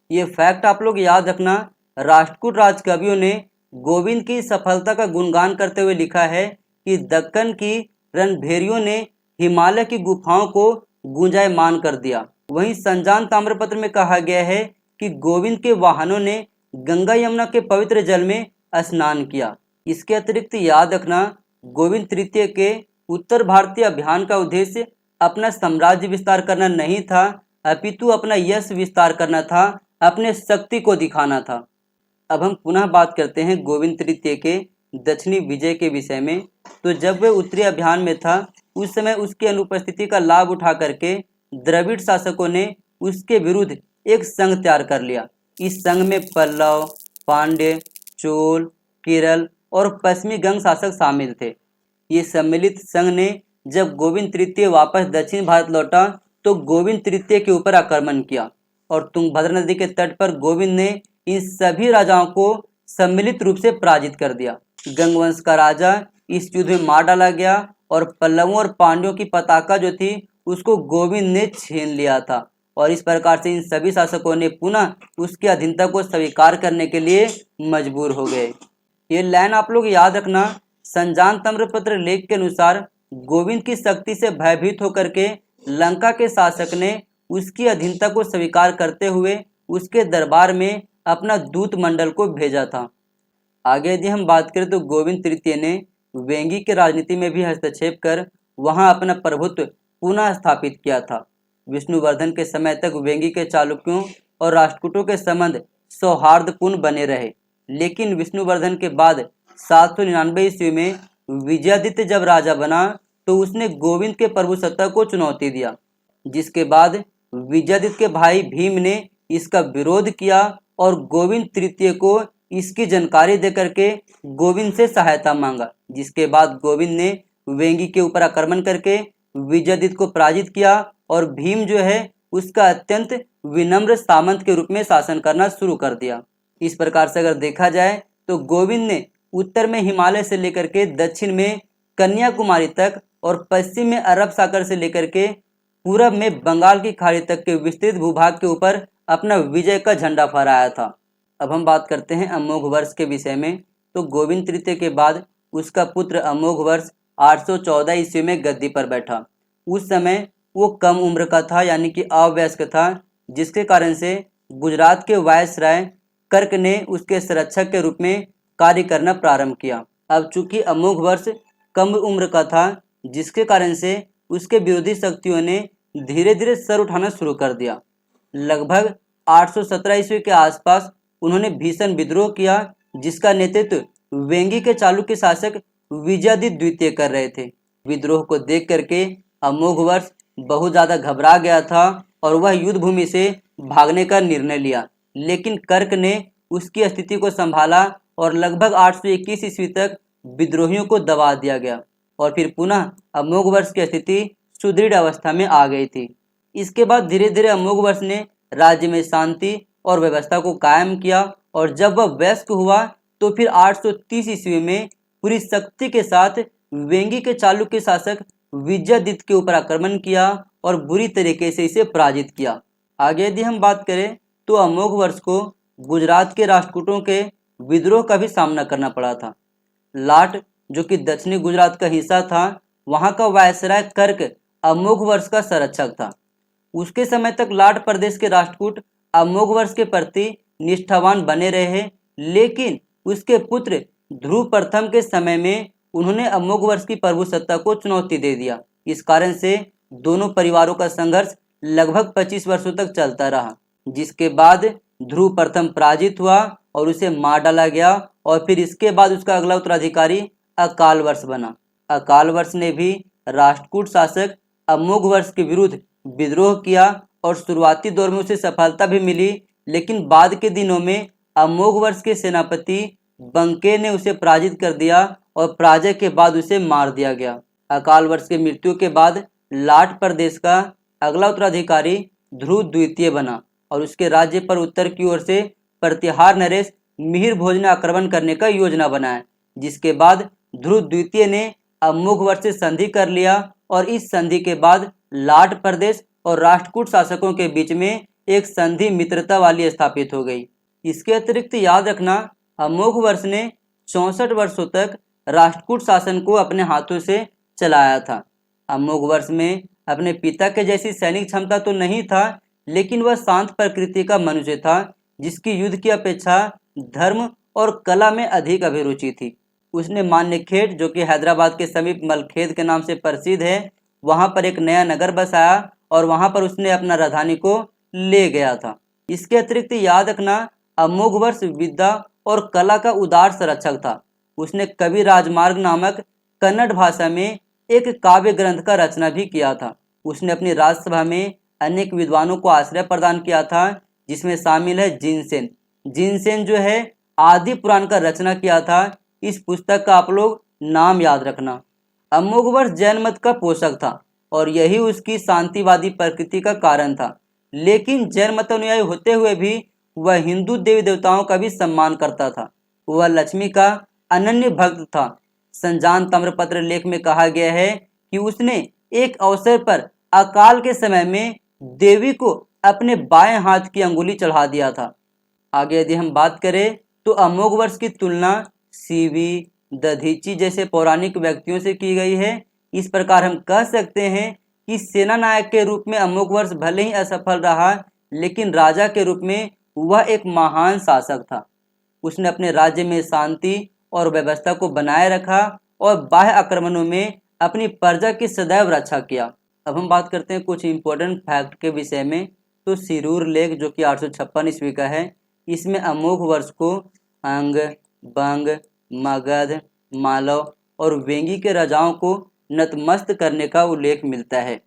S1: ये फैक्ट आप लोग याद रखना। राष्ट्रकूट राजकवियों ने गोविंद की सफलता का गुणगान करते हुए लिखा है कि दक्कन की रणभेरियों ने हिमालय की गुफाओं को गुंजायमान कर दिया। वहीं संजान ताम्रपत्र में कहा गया है कि गोविंद के वाहनों ने गंगा यमुना के पवित्र जल में स्नान किया। इसके अतिरिक्त याद रखना, गोविंद तृतीय के उत्तर भारतीय अभियान का उद्देश्य अपना साम्राज्य विस्तार करना नहीं था, अपितु अपना यश विस्तार करना था, अपने शक्ति को दिखाना था। अब हम पुनः बात करते हैं गोविंद तृतीय के दक्षिणी विजय के विषय में। तो जब वह उत्तरी अभियान में था उस समय उसकी अनुपस्थिति का लाभ उठा करके द्रविड़ शासकों ने उसके विरुद्ध एक संघ तैयार कर लिया। इस संघ में पल्लव, पांड्य, चोल, केरल और पश्चिमी गंग शासक शामिल थे। ये सम्मिलित संघ ने जब गोविंद तृतीय वापस दक्षिण भारत लौटा तो गोविंद तृतीय के ऊपर आक्रमण किया और तुंगभद्रा नदी के तट पर गोविंद ने इन सभी राजाओं को सम्मिलित रूप से पराजित कर दिया। गंगवंश का राजा इस युद्ध में मार डाला गया और पल्लवों और पांड्यों की पताका जो थी उसको गोविंद ने छीन लिया था और इस प्रकार से इन सभी शासकों ने पुनः उसकी अधीनता को स्वीकार करने के लिए मजबूर हो गए। ये लाइन आप लोग याद रखना। संजान ताम्रपत्र लेख के अनुसार गोविंद की शक्ति से भयभीत होकर के लंका के शासक ने उसकी अधीनता को स्वीकार करते हुए उसके दरबार में अपना दूत मंडल को भेजा था। आगे यदि हम बात करें तो गोविंद तृतीय ने वेंगी के राजनीति में भी हस्तक्षेप कर वहां अपना प्रभुत्व पुनः स्थापित किया था। विष्णुवर्धन के समय तक वेंगी के चालुक्यों और राष्ट्रकूटों के संबंध सौहार्दपूर्ण बने रहे, लेकिन विष्णुवर्धन के बाद 799 ईस्वी में विजयादित्य जब राजा बना तो उसने गोविंद के प्रभुसत्ता को चुनौती दिया, जिसके बाद विजयादित्य के भाई भीम ने इसका विरोध किया और गोविंद तृतीय को इसकी जानकारी देकर के गोविंद से सहायता मांगा, जिसके बाद गोविंद ने वेंगी के ऊपर आक्रमण करके विजयादित्य को पराजित किया और भीम जो है उसका अत्यंत विनम्र सामंत के रूप में शासन करना शुरू कर दिया। इस प्रकार से अगर देखा जाए तो गोविंद ने उत्तर में हिमालय से लेकर के दक्षिण में कन्याकुमारी तक और पश्चिम में अरब सागर से लेकर के पूरब में बंगाल की खाड़ी तक के विस्तृत भूभाग के ऊपर अपना विजय का झंडा फहराया था। अब हम बात करते हैं अमोघ वर्ष के विषय में। तो गोविंद तृतीय के बाद उसका पुत्र अमोघ वर्ष 814 ईस्वी में गद्दी पर बैठा। उस समय वो कम उम्र का था, यानी कि अवयस्क था, जिसके कारण से गुजरात के वायसराय कर्क ने उसके संरक्षक के रूप में कार्य करना प्रारंभ किया। अब चूंकि अमोघ वर्ष कम उम्र का था, जिसके कारण से उसके विरोधी शक्तियों ने धीरे धीरे सर उठाना शुरू कर दिया। लगभग 817 ईस्वी के आसपास उन्होंने भीषण विद्रोह किया, जिसका नेतृत्व वेंगी के चालुक्य शासक विजयादित्य द्वितीय कर रहे थे। विद्रोह को देख करके अमोघ वर्ष बहुत ज्यादा घबरा गया था और वह युद्ध भूमि से भागने का निर्णय लिया, लेकिन कर्क ने उसकी स्थिति को संभाला और लगभग 821 ईस्वी तक विद्रोहियों को दबा दिया गया और फिर पुनः अमोघ वर्ष की स्थिति सुदृढ़ अवस्था में आ गई थी। इसके बाद धीरे धीरे अमोघ वर्ष ने राज्य में शांति और व्यवस्था को कायम किया और जब वह वयस्क हुआ तो फिर 830 ईस्वी में पूरी शक्ति के साथ वेंगी के चालुक्य शासक विजयादित्य के ऊपर आक्रमण किया और बुरी तरीके से इसे पराजित किया। आगे यदि हम बात करें तो अमोघ वर्ष को गुजरात के राष्ट्रकूटों के विद्रोह का भी सामना करना पड़ा था। लाट, जो कि दक्षिणी गुजरात का हिस्सा था, वहां का वायसराय कर्क अमोघ वर्ष का संरक्षक था। उसके समय तक लाट प्रदेश के राष्ट्रकूट अमोघ वर्ष के प्रति निष्ठावान बने रहे, लेकिन उसके पुत्र ध्रुव प्रथम के समय में उन्होंने अमोघ वर्ष की प्रभुसत्ता को चुनौती दे दिया। इस कारण से दोनों परिवारों का संघर्ष लगभग 25 वर्षों तक चलता रहा, जिसके बाद ध्रुव प्रथम पराजित हुआ और उसे मार डाला गया और फिर इसके बाद उसका अगला उत्तराधिकारी अकाल वर्ष बना। अकाल वर्ष ने भी राष्ट्रकूट शासक अमोघ वर्ष के विरुद्ध विद्रोह किया और शुरुआती दौर में उसे सफलता भी मिली, लेकिन बाद के दिनों में अमोघ वर्ष के सेनापति बंके ने उसे पराजित कर दिया और पराजय के बाद उसे मार दिया गया। अकाल वर्ष की मृत्यु के बाद लाट प्रदेश का अगला उत्तराधिकारी ध्रुव द्वितीय बना और उसके राज्य पर उत्तर की ओर से प्रतिहार नरेश मिहिर भोज ने आक्रमण करने का योजना बनाया, जिसके बाद ध्रुव द्वितीय ने अमोघ वर्ष से संधि कर लिया और इस संधि के बाद लाट प्रदेश और राष्ट्रकूट शासकों के बीच में एक संधि मित्रता वाली स्थापित हो गई। इसके अतिरिक्त याद रखना, अमोघ वर्ष ने 64 वर्षों तक राष्ट्रकूट शासन को अपने हाथों से चलाया था। अमोघ वर्ष में अपने पिता के जैसी सैनिक क्षमता तो नहीं था, लेकिन वह शांत प्रकृति का मनुष्य था, जिसकी युद्ध की अपेक्षा धर्म और कला में अधिक अभिरुचि थी। उसने मान्यखेड़, जो कि हैदराबाद के समीप मलखेद के नाम से प्रसिद्ध है, वहां पर एक नया नगर बसाया और वहां पर उसने अपना राजधानी को ले गया था। इसके अतिरिक्त याद रखना, अमोघ वर्ष विद्या और कला का उदार संरक्षक था। उसने कवि राजमार्ग नामक कन्नड़ भाषा में एक काव्य ग्रंथ का रचना भी किया था। उसने अपनी राजसभा में अनेक विद्वानों को आश्रय प्रदान किया था, जिसमें शामिल है जिनसेन। जिनसेन जो है आदि पुराण का रचना किया था। इस पुस्तक का आप लोग नाम याद रखना। अमोघ वर्ष जैन मत का पोषक था और यही उसकी शांतिवादी प्रकृति का कारण था, लेकिन जैन मत अनुयायी होते हुए भी वह हिंदू देवी देवताओं का भी सम्मान करता था। वह लक्ष्मी का अनन्य भक्त था। संजान ताम्रपत्र लेख में कहा गया है कि उसने एक अवसर पर अकाल के समय में देवी को अपने बाएं हाथ की अंगुली चढ़ा दिया था। आगे यदि हम बात करें तो अमोघ वर्ष की तुलना सीवी, दधीची जैसे पौराणिक व्यक्तियों से की गई है। इस प्रकार हम कह सकते हैं कि सेना नायक के रूप में अमोघ वर्ष भले ही असफल रहा, लेकिन राजा के रूप में वह एक महान शासक था। उसने अपने राज्य में शांति और व्यवस्था को बनाए रखा और बाह्य आक्रमणों में अपनी प्रजा की सदैव रक्षा किया। अब हम बात करते हैं कुछ इंपॉर्टेंट फैक्ट के विषय में। तो सिरूर लेख जो कि 856 ईस्वी का है, इसमें अमोघ वर्ष को अंग, बंग, मगध, मालव और वेंगी के राजाओं को नतमस्त करने का उल्लेख मिलता है।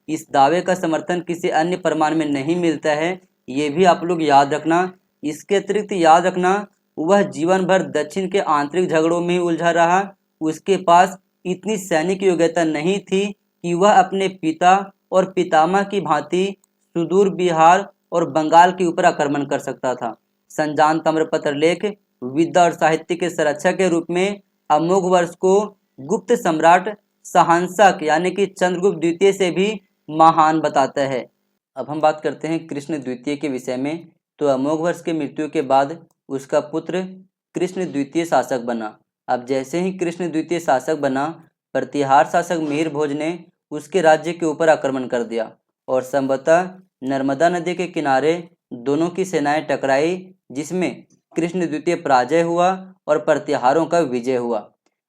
S1: इस दावे का समर्थन किसी अन्य प्रमाण में नहीं मिलता है, ये भी आप लोग याद रखना। इसके अतिरिक्त याद रखना, वह जीवन भर दक्षिण के आंतरिक झगड़ों में उलझा रहा। उसके पास इतनी सैनिक योग्यता नहीं थी कि वह अपने पिता और पितामह की भांति सुदूर बिहार और बंगाल के ऊपर आक्रमण कर सकता था। संजान ताम्रपत्र लेख विद्या और साहित्य के संरक्षक के रूप में अमोघ वर्ष को गुप्त सम्राट शहंशाह यानी कि चंद्रगुप्त द्वितीय से भी महान बताता है। अब हम बात करते हैं कृष्ण द्वितीय के विषय में। तो अमोघ वर्ष की मृत्यु के बाद उसका पुत्र कृष्ण द्वितीय शासक बना। अब जैसे ही कृष्ण द्वितीय शासक बना, प्रतिहार शासक मिहिर भोज ने उसके राज्य के ऊपर आक्रमण कर दिया और संभवतः नर्मदा नदी के किनारे दोनों की सेनाएं टकराई, जिसमें कृष्ण द्वितीय पराजय हुआ और प्रतिहारों का विजय हुआ।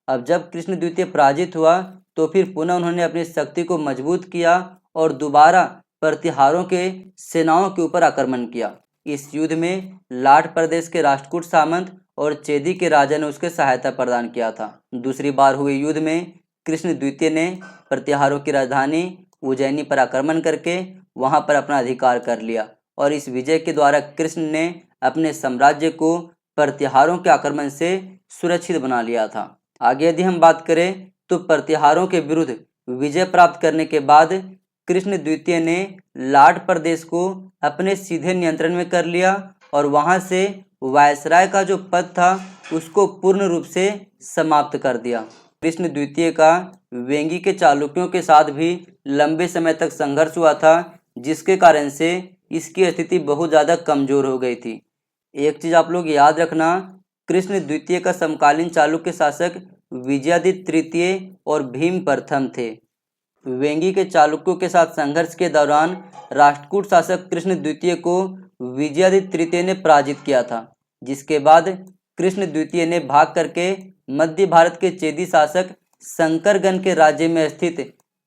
S1: अब जब कृष्ण द्वितीय पराजित हुआ तो फिर पुनः उन्होंने अपनी शक्ति को मजबूत किया और दोबारा प्रतिहारों के सेनाओं के ऊपर आक्रमण किया। इस युद्ध में लाट प्रदेश के राष्ट्रकूट सामंत और चेदी के राजा ने उसके सहायता प्रदान किया था। दूसरी बार हुए युद्ध में कृष्ण द्वितीय ने प्रतिहारों की राजधानी उज्जैनी पर आक्रमण करके वहां पर अपना अधिकार कर लिया और इस विजय के द्वारा कृष्ण ने अपने साम्राज्य को प्रतिहारों के आक्रमण से सुरक्षित बना लिया था। आगे यदि हम बात करें तो प्रतिहारों के विरुद्ध विजय प्राप्त करने के बाद कृष्ण द्वितीय ने लाट प्रदेश को अपने सीधे नियंत्रण में कर लिया और वहां से वायसराय का जो पद था उसको पूर्ण रूप से समाप्त कर दिया। कृष्ण द्वितीय का वेंगी के चालुक्यों के साथ भी लंबे समय तक संघर्ष हुआ था, जिसके कारण से इसकी स्थिति बहुत ज़्यादा कमजोर हो गई थी। एक चीज़ आप लोग याद रखना, कृष्ण द्वितीय का समकालीन चालुक्य शासक विजयादित्य तृतीय और भीम प्रथम थे। वेंगी के चालुक्यों के साथ संघर्ष के दौरान राष्ट्रकूट शासक कृष्ण द्वितीय को विजयादित्य तृतीय ने पराजित किया था, जिसके बाद कृष्ण द्वितीय ने भाग करके मध्य भारत के चेदी शासक शंकरगण के राज्य में स्थित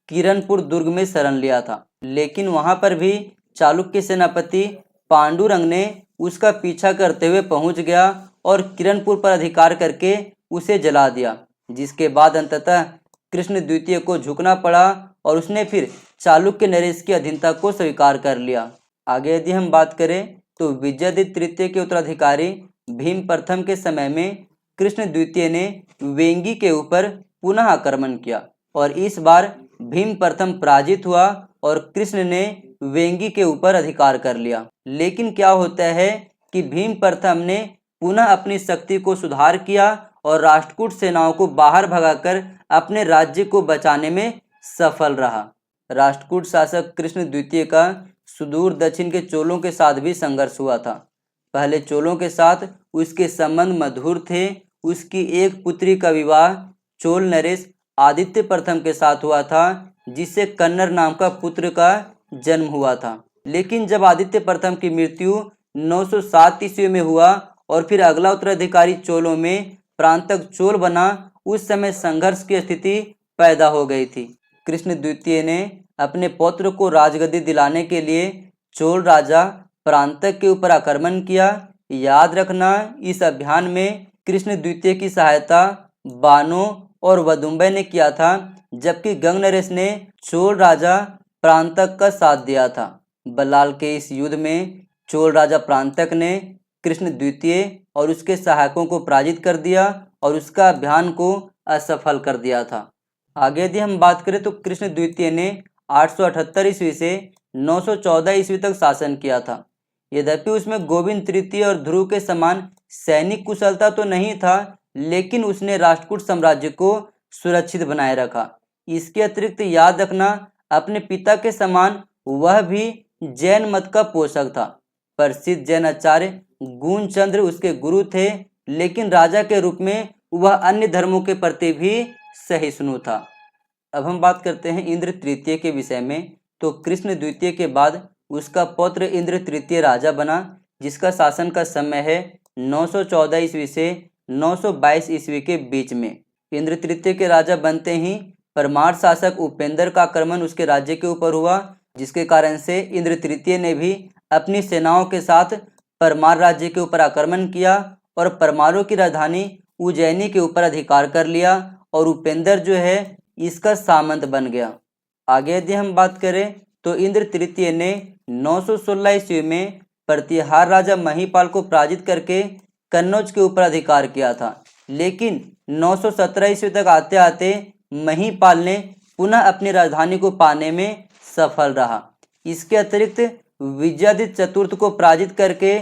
S1: किरणपुर दुर्ग में शरण लिया था। लेकिन वहां पर भी चालुक्य सेनापति पांडुरंग ने उसका पीछा करते हुए पहुंच गया और किरणपुर पर अधिकार करके उसे जला दिया, जिसके बाद अंततः कृष्ण द्वितीय को झुकना पड़ा और उसने फिर चालुक्य नरेश की अधीनता को स्वीकार कर लिया। आगे यदि हम बात करें तो विजयादित्य तृतीय के उत्तराधिकारी भीम प्रथम के समय में कृष्ण द्वितीय ने वेंगी के ऊपर पुनः आक्रमण किया और इस बार भीम प्रथम पराजित हुआ और कृष्ण ने वेंगी के ऊपर अधिकार कर लिया। लेकिन क्या होता है कि भीम प्रथम ने पुनः अपनी शक्ति को सुधार किया और राष्ट्रकूट सेनाओं को बाहर भगाकर अपने राज्य को बचाने में सफल रहा। राष्ट्रकूट शासक कृष्ण द्वितीय का सुदूर दक्षिण के चोलों के साथ भी संघर्ष हुआ था। पहले चोलों के साथ उसके संबंध मधुर थे। उसकी एक पुत्री का विवाह चोल नरेश आदित्य प्रथम के साथ हुआ था, जिससे कन्नर नाम का पुत्र का जन्म हुआ था। लेकिन जब आदित्य प्रथम की मृत्यु 907 ईस्वी में हुआ और फिर अगला उत्तराधिकारी चोलों में प्रांतक चोल बना, उस समय संघर्ष की स्थिति पैदा हो गई थी। कृष्ण द्वितीय ने अपने पौत्र को राजगद्दी दिलाने के लिए चोल राजा प्रांतक के ऊपर आक्रमण किया। याद रखना, इस अभियान में कृष्ण द्वितीय की सहायता बानो और वदुम्बय ने किया था, जबकि गंग नरेश ने चोल राजा प्रांतक का साथ दिया था। बल्लाल के इस युद्ध में चोल राजा प्रांतक ने कृष्ण द्वितीय और उसके सहायकों को पराजित कर दिया और उसका अभियान को असफल कर दिया था। आगे यदि हम बात करें तो कृष्ण द्वितीय ने 878 ईस्वी से 914 ईस्वी तक शासन किया था। यद्यपि उसमें गोविंद तृतीय और ध्रुव के समान सैनिक कुशलता तो नहीं था, लेकिन उसने राष्ट्रकूट साम्राज्य को सुरक्षित बनाए रखा। इसके अतिरिक्त याद रखना, अपने पिता के समान वह भी जैन मत का पोषक था। प्रसिद्ध जैन आचार्य गुणचंद्र उसके गुरु थे, लेकिन राजा के रूप में वह अन्य धर्मों के प्रति भी सहिष्णु था। अब हम बात करते हैं इंद्र तृतीय के विषय में। तो कृष्ण द्वितीय के बाद उसका पौत्र इंद्र तृतीय राजा बना, जिसका शासन का समय है 914 ईस्वी से 922 ईस्वी के बीच में। इंद्र तृतीय के राजा बनते ही परमार शासक उपेंद्र का आक्रमण उसके राज्य के ऊपर हुआ, जिसके कारण से इंद्र तृतीय ने भी अपनी सेनाओं के साथ परमार राज्य के ऊपर आक्रमण किया और परमारों की राजधानी उज्जैनी के ऊपर अधिकार कर लिया और उपेंद्र जो है इसका सामंत बन गया। आगे यदि हम बात करें तो इंद्र तृतीय ने 916 ईस्वी में प्रतिहार राजा महीपाल को पराजित करके कन्नौज के ऊपर अधिकार किया था, लेकिन 917 ईस्वी तक आते आते महीपाल ने पुनः अपनी राजधानी को पाने में सफल रहा। इसके अतिरिक्त विजयादित्य चतुर्थ को पराजित करके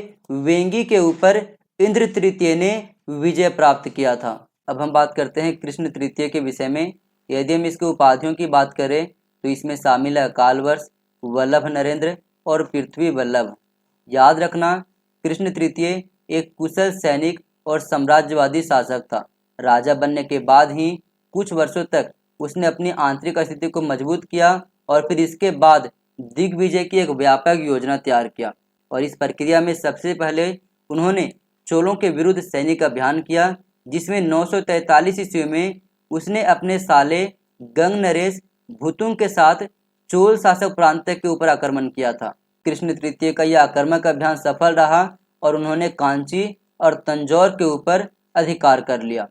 S1: वेंगी के ऊपर इंद्र तृतीय ने विजय प्राप्त किया था। अब हम बात करते हैं कृष्ण तृतीय के विषय में। यदि हम इसके उपाधियों की बात करें तो इसमें शामिल है अकाल वर्ष, वल्लभ नरेंद्र और पृथ्वी वल्लभ। याद रखना, कृष्ण तृतीय एक कुशल सैनिक और साम्राज्यवादी शासक था। राजा बनने के बाद ही कुछ वर्षों तक उसने अपनी आंतरिक स्थिति को मजबूत किया और फिर इसके बाद दिग्विजय की एक व्यापक योजना तैयार किया और इस प्रक्रिया में सबसे पहले उन्होंने चोलों के विरुद्ध सैनिक अभियान किया, जिसमें 943 ईस्वी में उसने अपने साले गंग नरेश भुतुंग के साथ चोल शासक प्रांत के ऊपर आक्रमण किया था। कृष्ण तृतीय का यह आक्रामक अभियान सफल रहा और उन्होंने कांची और तंजौर के ऊपर अधिकार कर लिया।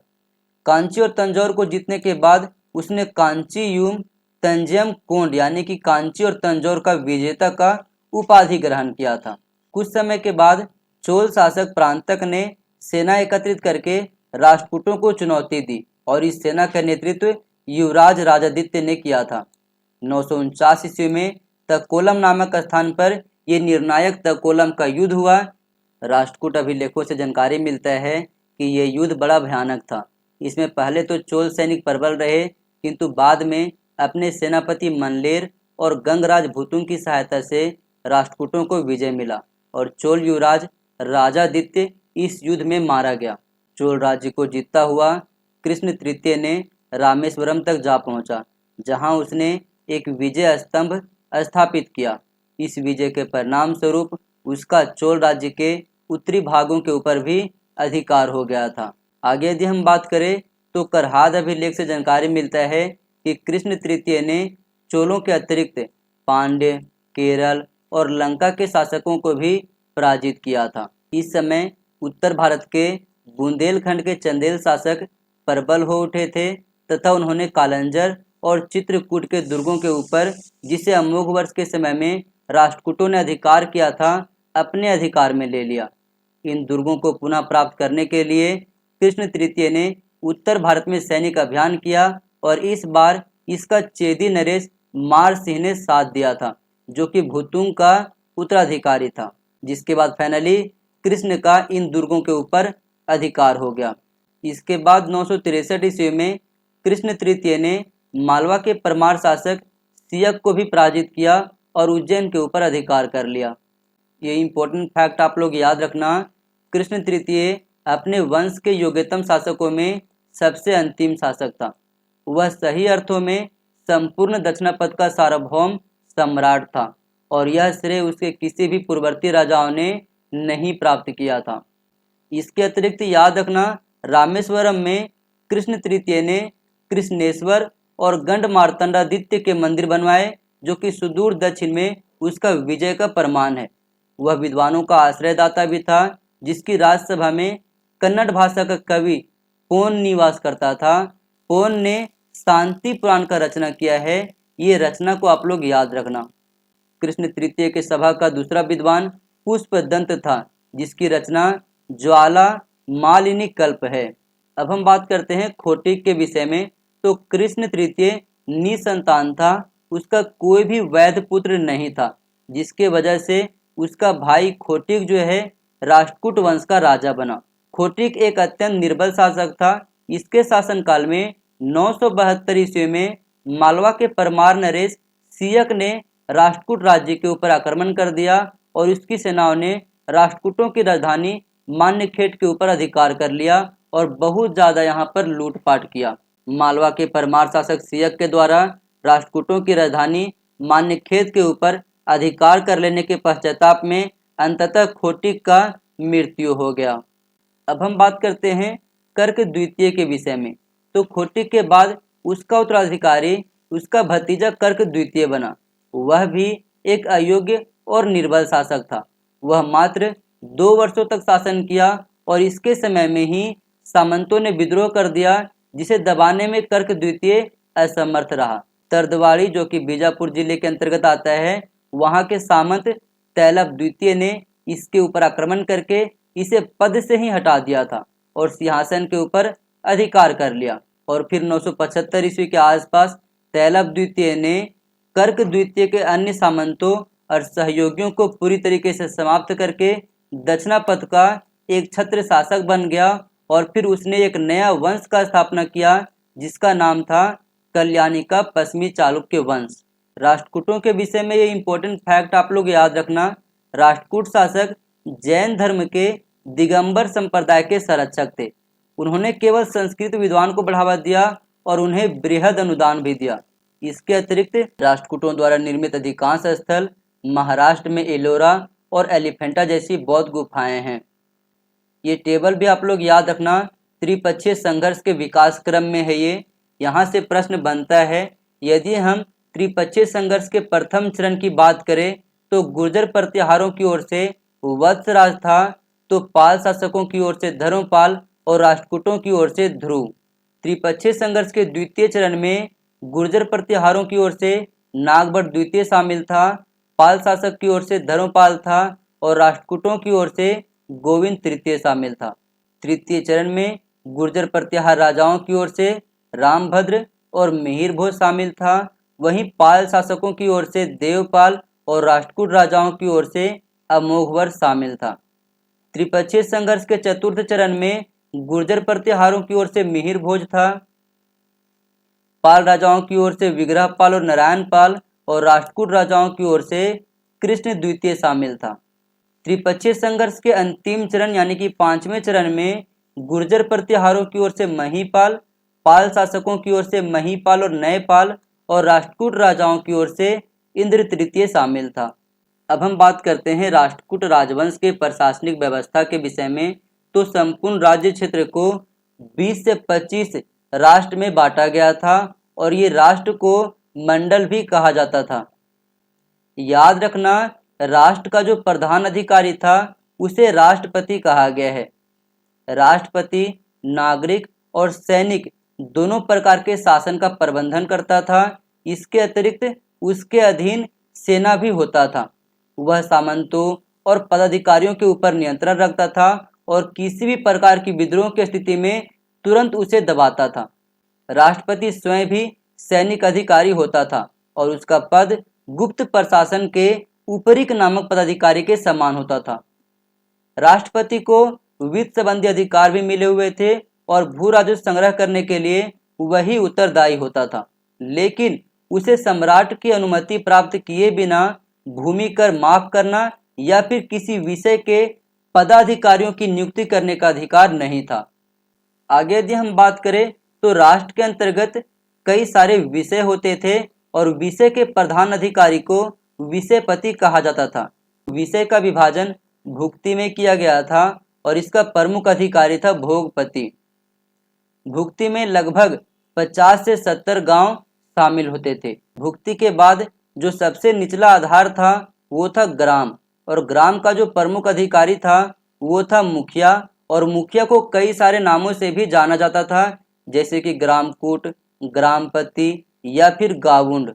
S1: कांची और तंजौर को जीतने के बाद उसने कांचीयुम तंजयम कोंड यानी कि कांची और तंजौर का विजेता का उपाधि ग्रहण किया था। कुछ समय के बाद चोल शासक प्रांतक ने सेना एकत्रित करके राष्ट्रकूटों को चुनौती दी और इस सेना का नेतृत्व युवराज राजादित्य ने किया था। 949 ईस्वी में तकोलम नामक स्थान पर यह निर्णायक तकोलम का युद्ध हुआ। राष्ट्रकूट अभिलेखों से जानकारी मिलता है कि यह युद्ध बड़ा भयानक था। इसमें पहले तो चोल सैनिक प्रबल रहे, किंतु बाद में अपने सेनापति मनलेर और गंगराज भुतुंग की सहायता से राष्ट्रकूटों को विजय मिला और चोल युवराज राजादित्य इस युद्ध में मारा गया। चोल राज्य को जीतता हुआ कृष्ण तृतीय ने रामेश्वरम तक जा पहुंचा, जहां उसने एक विजय स्तंभ स्थापित किया। इस विजय के परिणाम स्वरूप उसका चोल राज्य के उत्तरी भागों के ऊपर भी अधिकार हो गया था। आगे यदि हम बात करें तो करहाद अभिलेख से जानकारी मिलता है कि कृष्ण तृतीय ने चोलों के अतिरिक्त पांड्य, केरल और लंका के शासकों को भी पराजित किया था। इस समय उत्तर भारत के बुंदेलखंड के चंदेल शासक प्रबल हो उठे थे तथा उन्होंने कालंजर और चित्रकूट के दुर्गों के ऊपर, जिसे अमोघ वर्ष के समय में राष्ट्रकूटों ने अधिकार किया था, अपने अधिकार में ले लिया। इन दुर्गों को पुनः प्राप्त करने के लिए कृष्ण तृतीय ने उत्तर भारत में सैनिक अभियान किया और इस बार इसका चेदी नरेश मार सिंह ने साथ दिया था, जो कि भुतुंग का उत्तराधिकारी था। जिसके बाद फाइनली कृष्ण का इन दुर्गों के ऊपर अधिकार हो गया। इसके बाद 963 ईस्वी में कृष्ण तृतीय ने मालवा के परमार शासक सियक को भी पराजित किया और उज्जैन के ऊपर अधिकार कर लिया। ये इंपॉर्टेंट फैक्ट आप लोग याद रखना, कृष्ण तृतीय अपने वंश के योग्यतम शासकों में सबसे अंतिम शासक था। वह सही अर्थों में संपूर्ण दक्षिणापथ का सार्वभौम सम्राट था और यह श्रेय उसके किसी भी पूर्ववर्ती राजाओं ने नहीं प्राप्त किया था। इसके अतिरिक्त याद रखना, रामेश्वरम में कृष्ण तृतीय ने कृष्णेश्वर और गंड मार्तंडादित्य के मंदिर बनवाए, जो कि सुदूर दक्षिण में उसका विजय का प्रमाण है। वह विद्वानों का आश्रयदाता भी था, जिसकी राज्यसभा में कन्नड़ भाषा का कवि पोन निवास करता था। पोन ने शांति पुराण का रचना किया है, ये रचना को आप लोग याद रखना। कृष्ण तृतीय के सभा का दूसरा विद्वान पुष्पदंत था, जिसकी रचना ज्वाला मालिनी कल्प है। अब हम बात करते हैं खोटिक के विषय में। तो कृष्ण तृतीय निसंतान था, उसका कोई भी वैध पुत्र नहीं था, जिसके वजह से उसका भाई खोटिक जो है राष्ट्रकूट वंश का राजा बना। खोटिक एक अत्यंत निर्बल शासक था। इसके शासनकाल में 972 ईस्वी में मालवा के परमार नरेश सियक ने राष्ट्रकूट राज्य के ऊपर आक्रमण कर दिया और उसकी सेनाओं ने राष्ट्रकूटों की राजधानी मान्यखेट के ऊपर अधिकार कर लिया और बहुत ज़्यादा यहाँ पर लूटपाट किया। मालवा के परमार शासक सियक के द्वारा राष्ट्रकूटों की राजधानी मान्यखेत के ऊपर अधिकार कर लेने के पश्चाताप में अंततः खोटिक का मृत्यु हो गया। अब हम बात करते हैं कर्क द्वितीय के विषय में। तो खोटिक के बाद उसका उत्तराधिकारी उसका भतीजा कर्क द्वितीय बना। वह भी एक अयोग्य और निर्बल शासक था। वह मात्र 2 वर्षों तक शासन किया और इसके समय में ही सामंतों ने विद्रोह कर दिया, जिसे दबाने में कर्क द्वितीय असमर्थ रहा। तरदवाड़ी, जो कि बीजापुर जिले के अंतर्गत आता है, वहां के सामंत तैलब द्वितीय ने इसके ऊपर आक्रमण करके इसे पद से ही हटा दिया था और सिंहासन के ऊपर अधिकार कर लिया। और फिर 975 ईस्वी के आसपास तैलब द्वितीय ने कर्क द्वितीय के अन्य सामंतों और सहयोगियों को पूरी तरीके से समाप्त करके दक्षिणापथ का एक छत्र शासक बन गया। और फिर उसने एक नया वंश का स्थापना किया जिसका नाम था कल्याणी का पश्चिमी चालुक्य वंश। राष्ट्रकूटों के विषय में ये इंपॉर्टेंट फैक्ट आप लोग याद रखना। राष्ट्रकूट शासक जैन धर्म के दिगंबर संप्रदाय के संरक्षक थे। उन्होंने केवल संस्कृत विद्वान को बढ़ावा दिया और उन्हें बृहद अनुदान भी दिया। इसके अतिरिक्त राष्ट्रकूटों द्वारा निर्मित अधिकांश स्थल महाराष्ट्र में एलोरा और एलिफेंटा जैसी बौद्ध गुफाएं हैं। ये टेबल भी आप लोग याद रखना, त्रिपक्षीय संघर्ष के विकास क्रम में है ये। यहाँ से प्रश्न बनता है, यदि हम त्रिपक्षीय संघर्ष के प्रथम चरण की बात करें तो गुर्जर प्रतिहारों की ओर से वत्सराज था, तो पाल शासकों की ओर से धर्मपाल और राष्ट्रकूटों की ओर से ध्रुव। त्रिपक्षीय संघर्ष के द्वितीय चरण में गुर्जर प्रतिहारों की ओर से नागभट्ट द्वितीय शामिल था, पाल शासक की ओर से धर्मपाल था और राष्ट्रकूटों की ओर से गोविंद तृतीय शामिल था। तृतीय चरण में गुर्जर प्रतिहार राजाओं की ओर से रामभद्र और मिहिर भोज शामिल था, वहीं पाल शासकों की ओर से देवपाल और राष्ट्रकूट राजाओं की ओर से अमोघवर्ष शामिल था। त्रिपक्षीय संघर्ष के चतुर्थ चरण में गुर्जर प्रतिहारों की ओर से मिहिर भोज था, पाल राजाओं की ओर से विग्रहपाल और नारायण पाल और राष्ट्रकूट राजाओं की ओर से कृष्ण द्वितीय शामिल था। त्रिपक्षीय संघर्ष के अंतिम चरण यानी कि पांचवें चरण में गुर्जर प्रतिहारों की ओर से महीपाल, पाल शासकों की ओर से महीपाल और नयपाल और राष्ट्रकूट राजाओं की ओर से इंद्र तृतीय शामिल था। अब हम बात करते हैं राष्ट्रकूट राजवंश के प्रशासनिक व्यवस्था के विषय में। तो संपूर्ण राज्य क्षेत्र को 20 से 25 राष्ट्र में बांटा गया था और ये राष्ट्र को मंडल भी कहा जाता था। याद रखना, राष्ट्र का जो प्रधान अधिकारी था उसे राष्ट्रपति कहा गया है। राष्ट्रपति नागरिक और सैनिक दोनों प्रकार के शासन का प्रबंधन करता था। इसके अतिरिक्त उसके अधीन सेना भी होता था। वह सामंतों और पदाधिकारियों के ऊपर नियंत्रण रखता था और किसी भी प्रकार की विद्रोह की स्थिति में तुरंत उसे दबाता था। राष्ट्रपति स्वयं भी सैनिक अधिकारी होता था और उसका पद गुप्त प्रशासन के ऊपरीक नामक पदाधिकारी के समान होता था। राष्ट्रपति को वित्त संबंधी अधिकार भी मिले हुए थे और भू राजस्व संग्रह करने के लिए वही उत्तरदायी होता था, लेकिन उसे सम्राट की अनुमति प्राप्त किए बिना भूमि कर माफ करना या फिर किसी विषय के पदाधिकारियों की नियुक्ति करने का अधिकार नहीं था। आगे यदि हम बात करें तो राष्ट्र के अंतर्गत कई सारे विषय होते थे और विषय के प्रधान अधिकारी को विषयपति कहा जाता था। विषय का विभाजन भुक्ति में किया गया था और इसका प्रमुख अधिकारी था भोगपति। भुक्ति में लगभग 50 से 70 गांव शामिल होते थे। भुक्ति के बाद जो सबसे निचला आधार था वो था ग्राम, और ग्राम का जो प्रमुख अधिकारी था वो था मुखिया, और मुखिया को कई सारे नामों से भी जाना जाता था, जैसे कि ग्रामकूट, ग्रामपति या फिर गावुंड।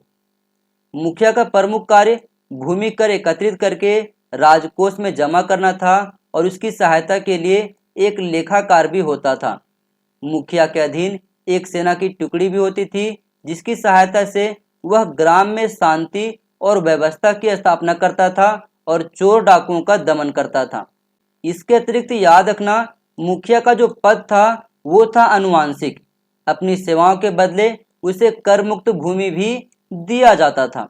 S1: मुखिया का प्रमुख कार्य भूमि कर एकत्रित करके राजकोष में जमा करना था और उसकी सहायता के लिए एक लेखाकार भी होता था। मुखिया के अधीन एक सेना की टुकड़ी भी होती थी जिसकी सहायता से वह ग्राम में शांति और व्यवस्था की स्थापना करता था और चोर डाकुओं का दमन करता था। इसके अतिरिक्त याद रखना, मुखिया का जो पद था वो था अनुवांशिक। अपनी सेवाओं के बदले उसे कर मुक्त भूमि भी दिया जाता था।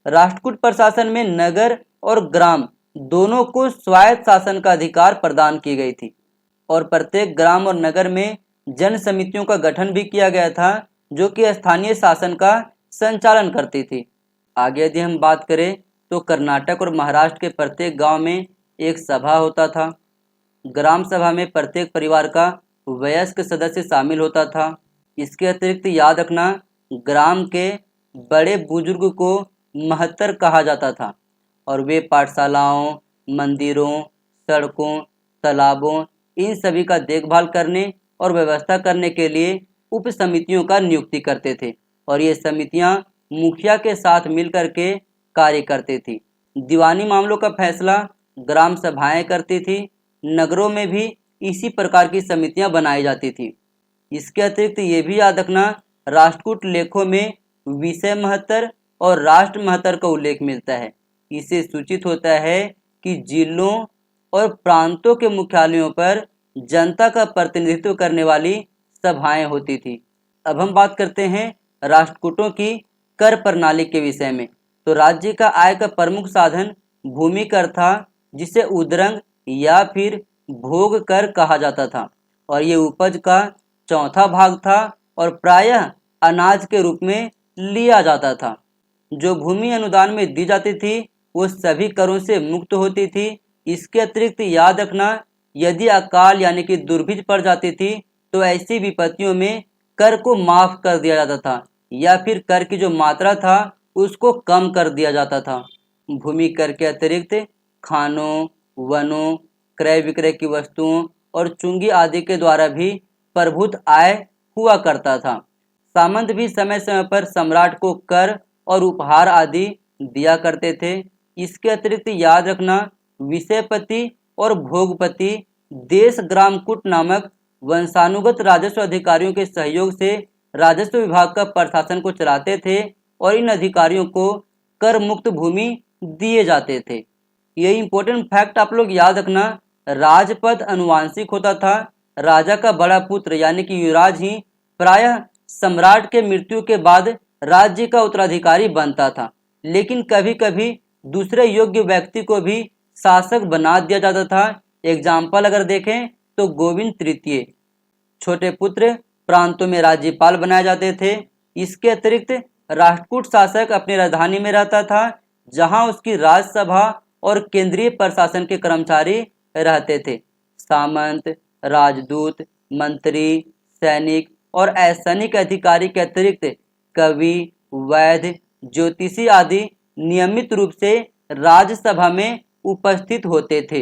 S1: राष्ट्रकूट प्रशासन में नगर और ग्राम दोनों को स्वायत्त शासन का अधिकार प्रदान की गई थी और प्रत्येक ग्राम और नगर में जन समितियों का गठन भी किया गया था जो कि स्थानीय शासन का संचालन करती थी। आगे यदि हम बात करें तो कर्नाटक और महाराष्ट्र के प्रत्येक गांव में एक सभा होता था। ग्राम सभा में प्रत्येक परिवार का वयस्क सदस्य शामिल होता था। इसके अतिरिक्त याद रखना, ग्राम के बड़े बुजुर्ग को महत्तर कहा जाता था और वे पाठशालाओं, मंदिरों, सड़कों, तालाबों इन सभी का देखभाल करने और व्यवस्था करने के लिए उप समितियों का नियुक्ति करते थे और ये समितियां मुखिया के साथ मिलकर के कार्य करती थी। दीवानी मामलों का फैसला ग्राम सभाएं करती थी। नगरों में भी इसी प्रकार की समितियां बनाई जाती थी। इसके अतिरिक्त ये भी याद रखना, राष्ट्रकूट लेखों में विषय महत्तर और राष्ट्र महत्तर का उल्लेख मिलता है। इससे सूचित होता है कि जिलों और प्रांतों के मुख्यालयों पर जनता का प्रतिनिधित्व करने वाली सभाएं होती थी। अब हम बात करते हैं राष्ट्रकूटों की कर प्रणाली के विषय में। तो राज्य का आय का प्रमुख साधन भूमि कर था, जिसे उद्रंग या फिर भोग कर कहा जाता था और ये उपज का चौथा भाग था और प्रायः अनाज के रूप में लिया जाता था। जो भूमि अनुदान में दी जाती थी वो सभी करों से मुक्त होती थी। इसके अतिरिक्त याद रखना, यदि अकाल यानी कि दुर्भिक्ष पड़ जाती थी तो ऐसी विपत्तियों में कर को माफ कर दिया जाता था या फिर कर की जो मात्रा था उसको कम कर दिया जाता था। भूमि कर के अतिरिक्त खानों, वनों, क्रय विक्रय की वस्तुओं और चुंगी आदि के द्वारा भी प्रभुत्व आय हुआ करता था। सामंत भी समय समय पर सम्राट को कर और उपहार आदि दिया करते थे। इसके अतिरिक्त याद रखना, विषयपति और भोगपति देश ग्रामकूट नामक वंशानुगत राजस्व अधिकारियों के सहयोग से राजस्व विभाग का प्रशासन को चलाते थे और इन अधिकारियों को कर मुक्त भूमि दिए जाते थे। ये इंपॉर्टेंट फैक्ट आप लोग याद रखना, राजपद अनुवांशिक होता था। राजा का बड़ा पुत्र यानी कि युवराज ही प्रायः सम्राट के मृत्यु के बाद राज्य का उत्तराधिकारी बनता था, लेकिन कभी कभी दूसरे योग्य व्यक्ति को भी शासक बना दिया जाता था। एग्जाम्पल अगर देखें तो गोविंद तृतीय, छोटे पुत्र प्रांतों में राज्यपाल बनाए जाते थे। इसके अतिरिक्त राष्ट्रकूट शासक अपनी राजधानी में रहता था, जहां उसकी राज्यसभा और केंद्रीय प्रशासन के कर्मचारी रहते थे। सामंत, राजदूत, मंत्री, सैनिक और असैनिक अधिकारी के अतिरिक्त कवि, वैद्य, ज्योतिषी आदि नियमित रूप से राज्यसभा में उपस्थित होते थे।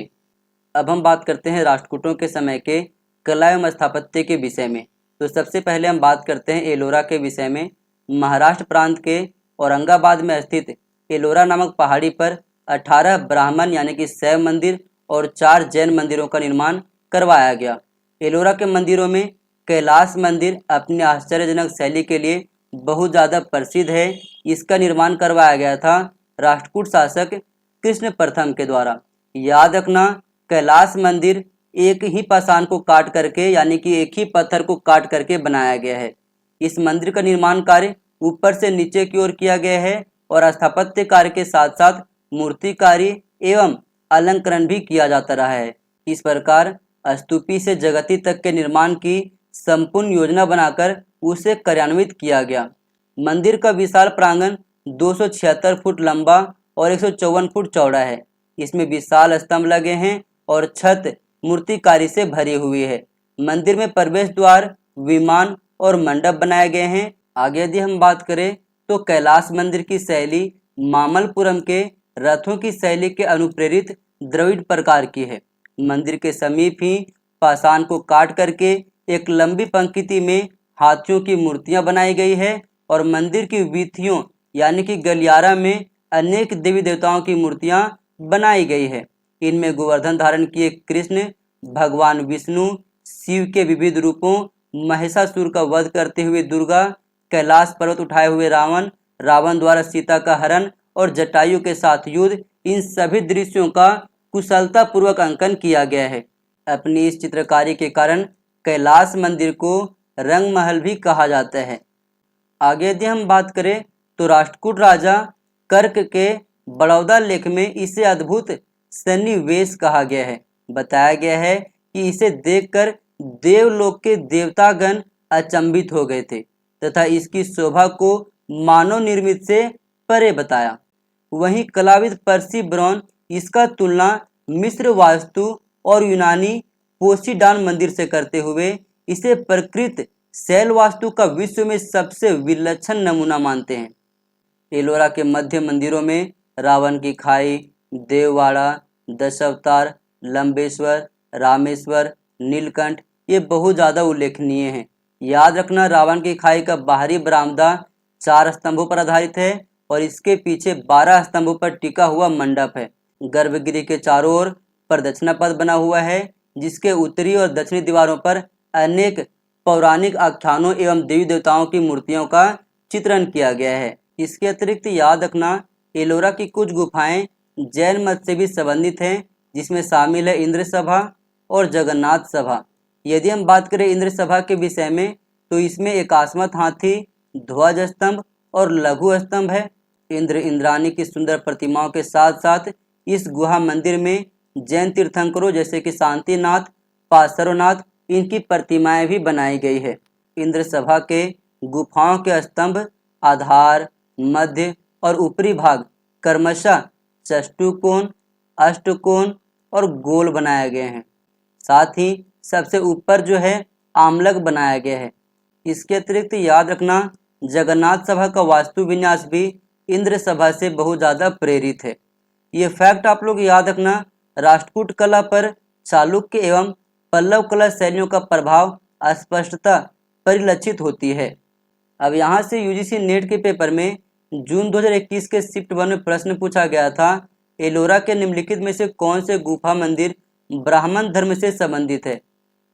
S1: अब हम बात करते हैं राष्ट्रकूटों के समय के कला एवं स्थापत्य के विषय में। तो सबसे पहले हम बात करते हैं एलोरा के विषय में। महाराष्ट्र प्रांत के औरंगाबाद में स्थित एलोरा नामक पहाड़ी पर 18 ब्राह्मण यानी कि शैव मंदिर और 4 जैन मंदिरों का निर्माण करवाया गया। एलोरा के मंदिरों में कैलाश मंदिर अपने आश्चर्यजनक शैली के लिए बहुत ज़्यादा प्रसिद्ध है। इसका निर्माण करवाया गया था राष्ट्रकूट शासक कृष्ण प्रथम के द्वारा। याद रखना, कैलाश मंदिर एक ही पाषाण को काट करके यानी कि एक ही पत्थर को काट करके बनाया गया है। इस मंदिर का निर्माण कार्य ऊपर से नीचे की ओर किया गया है और स्थापत्य कार्य के साथ साथ मूर्तिकारी एवं अलंकरण भी किया जाता रहा है। इस प्रकार स्तूपी से जगती तक के निर्माण की संपूर्ण योजना बनाकर उसे कार्यान्वित किया गया। मंदिर का विशाल प्रांगण 276 फुट लंबा और 154 फुट चौड़ा है। इसमें विशाल स्तंभ लगे हैं और छत मूर्तिकारी से भरी हुई है। मंदिर में प्रवेश द्वार, विमान और मंडप बनाए गए हैं। आगे यदि हम बात करें तो कैलाश मंदिर की शैली मामल्लपुरम के रथों की शैली के अनुप्रेरित द्रविड़ प्रकार की है। मंदिर के समीप ही पाषाण को काट करके एक लंबी पंक्ति में हाथियों की मूर्तियां बनाई गई है और मंदिर की वीथियों यानी कि गलियारा में अनेक देवी देवताओं की मूर्तियां बनाई गई है। इनमें गोवर्धन धारण किए कृष्ण, भगवान विष्णु, शिव के विविध रूपों, महिषासुर का वध करते हुए दुर्गा, कैलाश पर्वत उठाए हुए रावण, रावण द्वारा सीता का हरण और जटायु के साथ युद्ध, इन सभी दृश्यों का कुशलता पूर्वक अंकन किया गया है। अपनी इस चित्रकारी के कारण कैलाश मंदिर को रंग महल भी कहा जाता है। आगे यदि हम बात करें तो राष्ट्रकूट राजा कर्क के बड़ौदा लेख में इसे अद्भुत सन्निवेश कहा गया है। बताया गया है कि इसे देखकर देवलोक के देवतागण अचंभित हो गए थे तथा इसकी शोभा को मानव निर्मित से परे बताया। वहीं कलाविद पर्सी ब्राउन इसका तुलना मिस्र वास्तु और यूनानी पोसीडान मंदिर से करते हुए इसे प्रकृत शैल वास्तु का विश्व में सबसे विलक्षण नमूना मानते हैं। एलोरा के मध्य मंदिरों में रावण की खाई, देववाड़ा, दशावतार, लंबेश्वर, रामेश्वर, नीलकंठ ये बहुत ज़्यादा उल्लेखनीय हैं। याद रखना, रावण की खाई का बाहरी बरामदा 4 स्तंभों पर आधारित है और इसके पीछे 12 स्तंभों पर टिका हुआ मंडप है। गर्भगृह के चारों ओर प्रदक्षिणा पथ बना हुआ है, जिसके उत्तरी और दक्षिणी दीवारों पर अनेक पौराणिक आख्यानों एवं देवी देवताओं की मूर्तियों का चित्रण किया गया है। इसके अतिरिक्त याद रखना, एलोरा की कुछ गुफाएं जैन मत से भी संबंधित हैं, जिसमें शामिल है इंद्र सभा और जगन्नाथ सभा। यदि हम बात करें इंद्र सभा के विषय में, तो इसमें एकास्मत हाथी, ध्वज स्तंभ और लघु स्तंभ है। इंद्र इंद्राणी की सुंदर प्रतिमाओं के साथ साथ इस गुहा मंदिर में जैन तीर्थंकरों जैसे कि शांतिनाथ, पार्श्वनाथ इनकी प्रतिमाएं भी बनाई गई है। इंद्र सभा के गुफाओं के स्तंभ आधार, मध्य और ऊपरी भाग क्रमशः चतुष्कोण, अष्टकोण और गोल बनाए गए हैं। साथ ही सबसे ऊपर जो है आमलक बनाया गया है। इसके अतिरिक्त याद रखना, जगन्नाथ सभा का वास्तु विन्यास भी इंद्र सभा से बहुत ज़्यादा प्रेरित है। ये फैक्ट आप लोग याद रखना। राष्ट्रकूट कला पर चालुक्य एवं पल्लव कला शैलियों का प्रभाव स्पष्टता परिलक्षित होती है। अब यहाँ से यूजीसी नेट के पेपर में जून 2021 के शिफ्ट 1 में प्रश्न पूछा गया था, एलोरा के निम्नलिखित में से कौन से गुफा मंदिर ब्राह्मण धर्म से संबंधित है?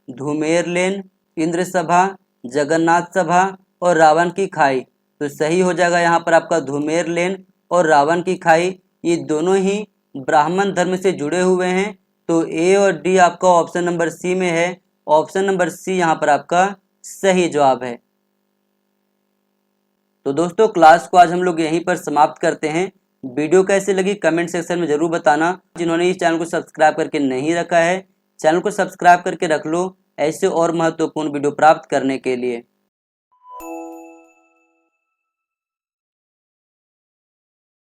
S1: धुमेर लेन, इंद्र सभा, जगन्नाथ सभा और रावण की खाई। तो सही हो जाएगा यहाँ पर आपका धुमेर लेन और रावण की खाई, ये दोनों ही ब्राह्मण धर्म से जुड़े हुए हैं। तो ए और डी आपका ऑप्शन नंबर सी में है। ऑप्शन नंबर सी यहाँ पर आपका सही जवाब है। तो दोस्तों, क्लास को आज हम लोग यहीं पर समाप्त करते हैं। वीडियो कैसे लगी कमेंट सेक्शन में जरूर बताना। जिन्होंने इस चैनल को सब्सक्राइब करके नहीं रखा है, चैनल को सब्सक्राइब करके रख लो ऐसे और महत्वपूर्ण वीडियो प्राप्त करने के लिए।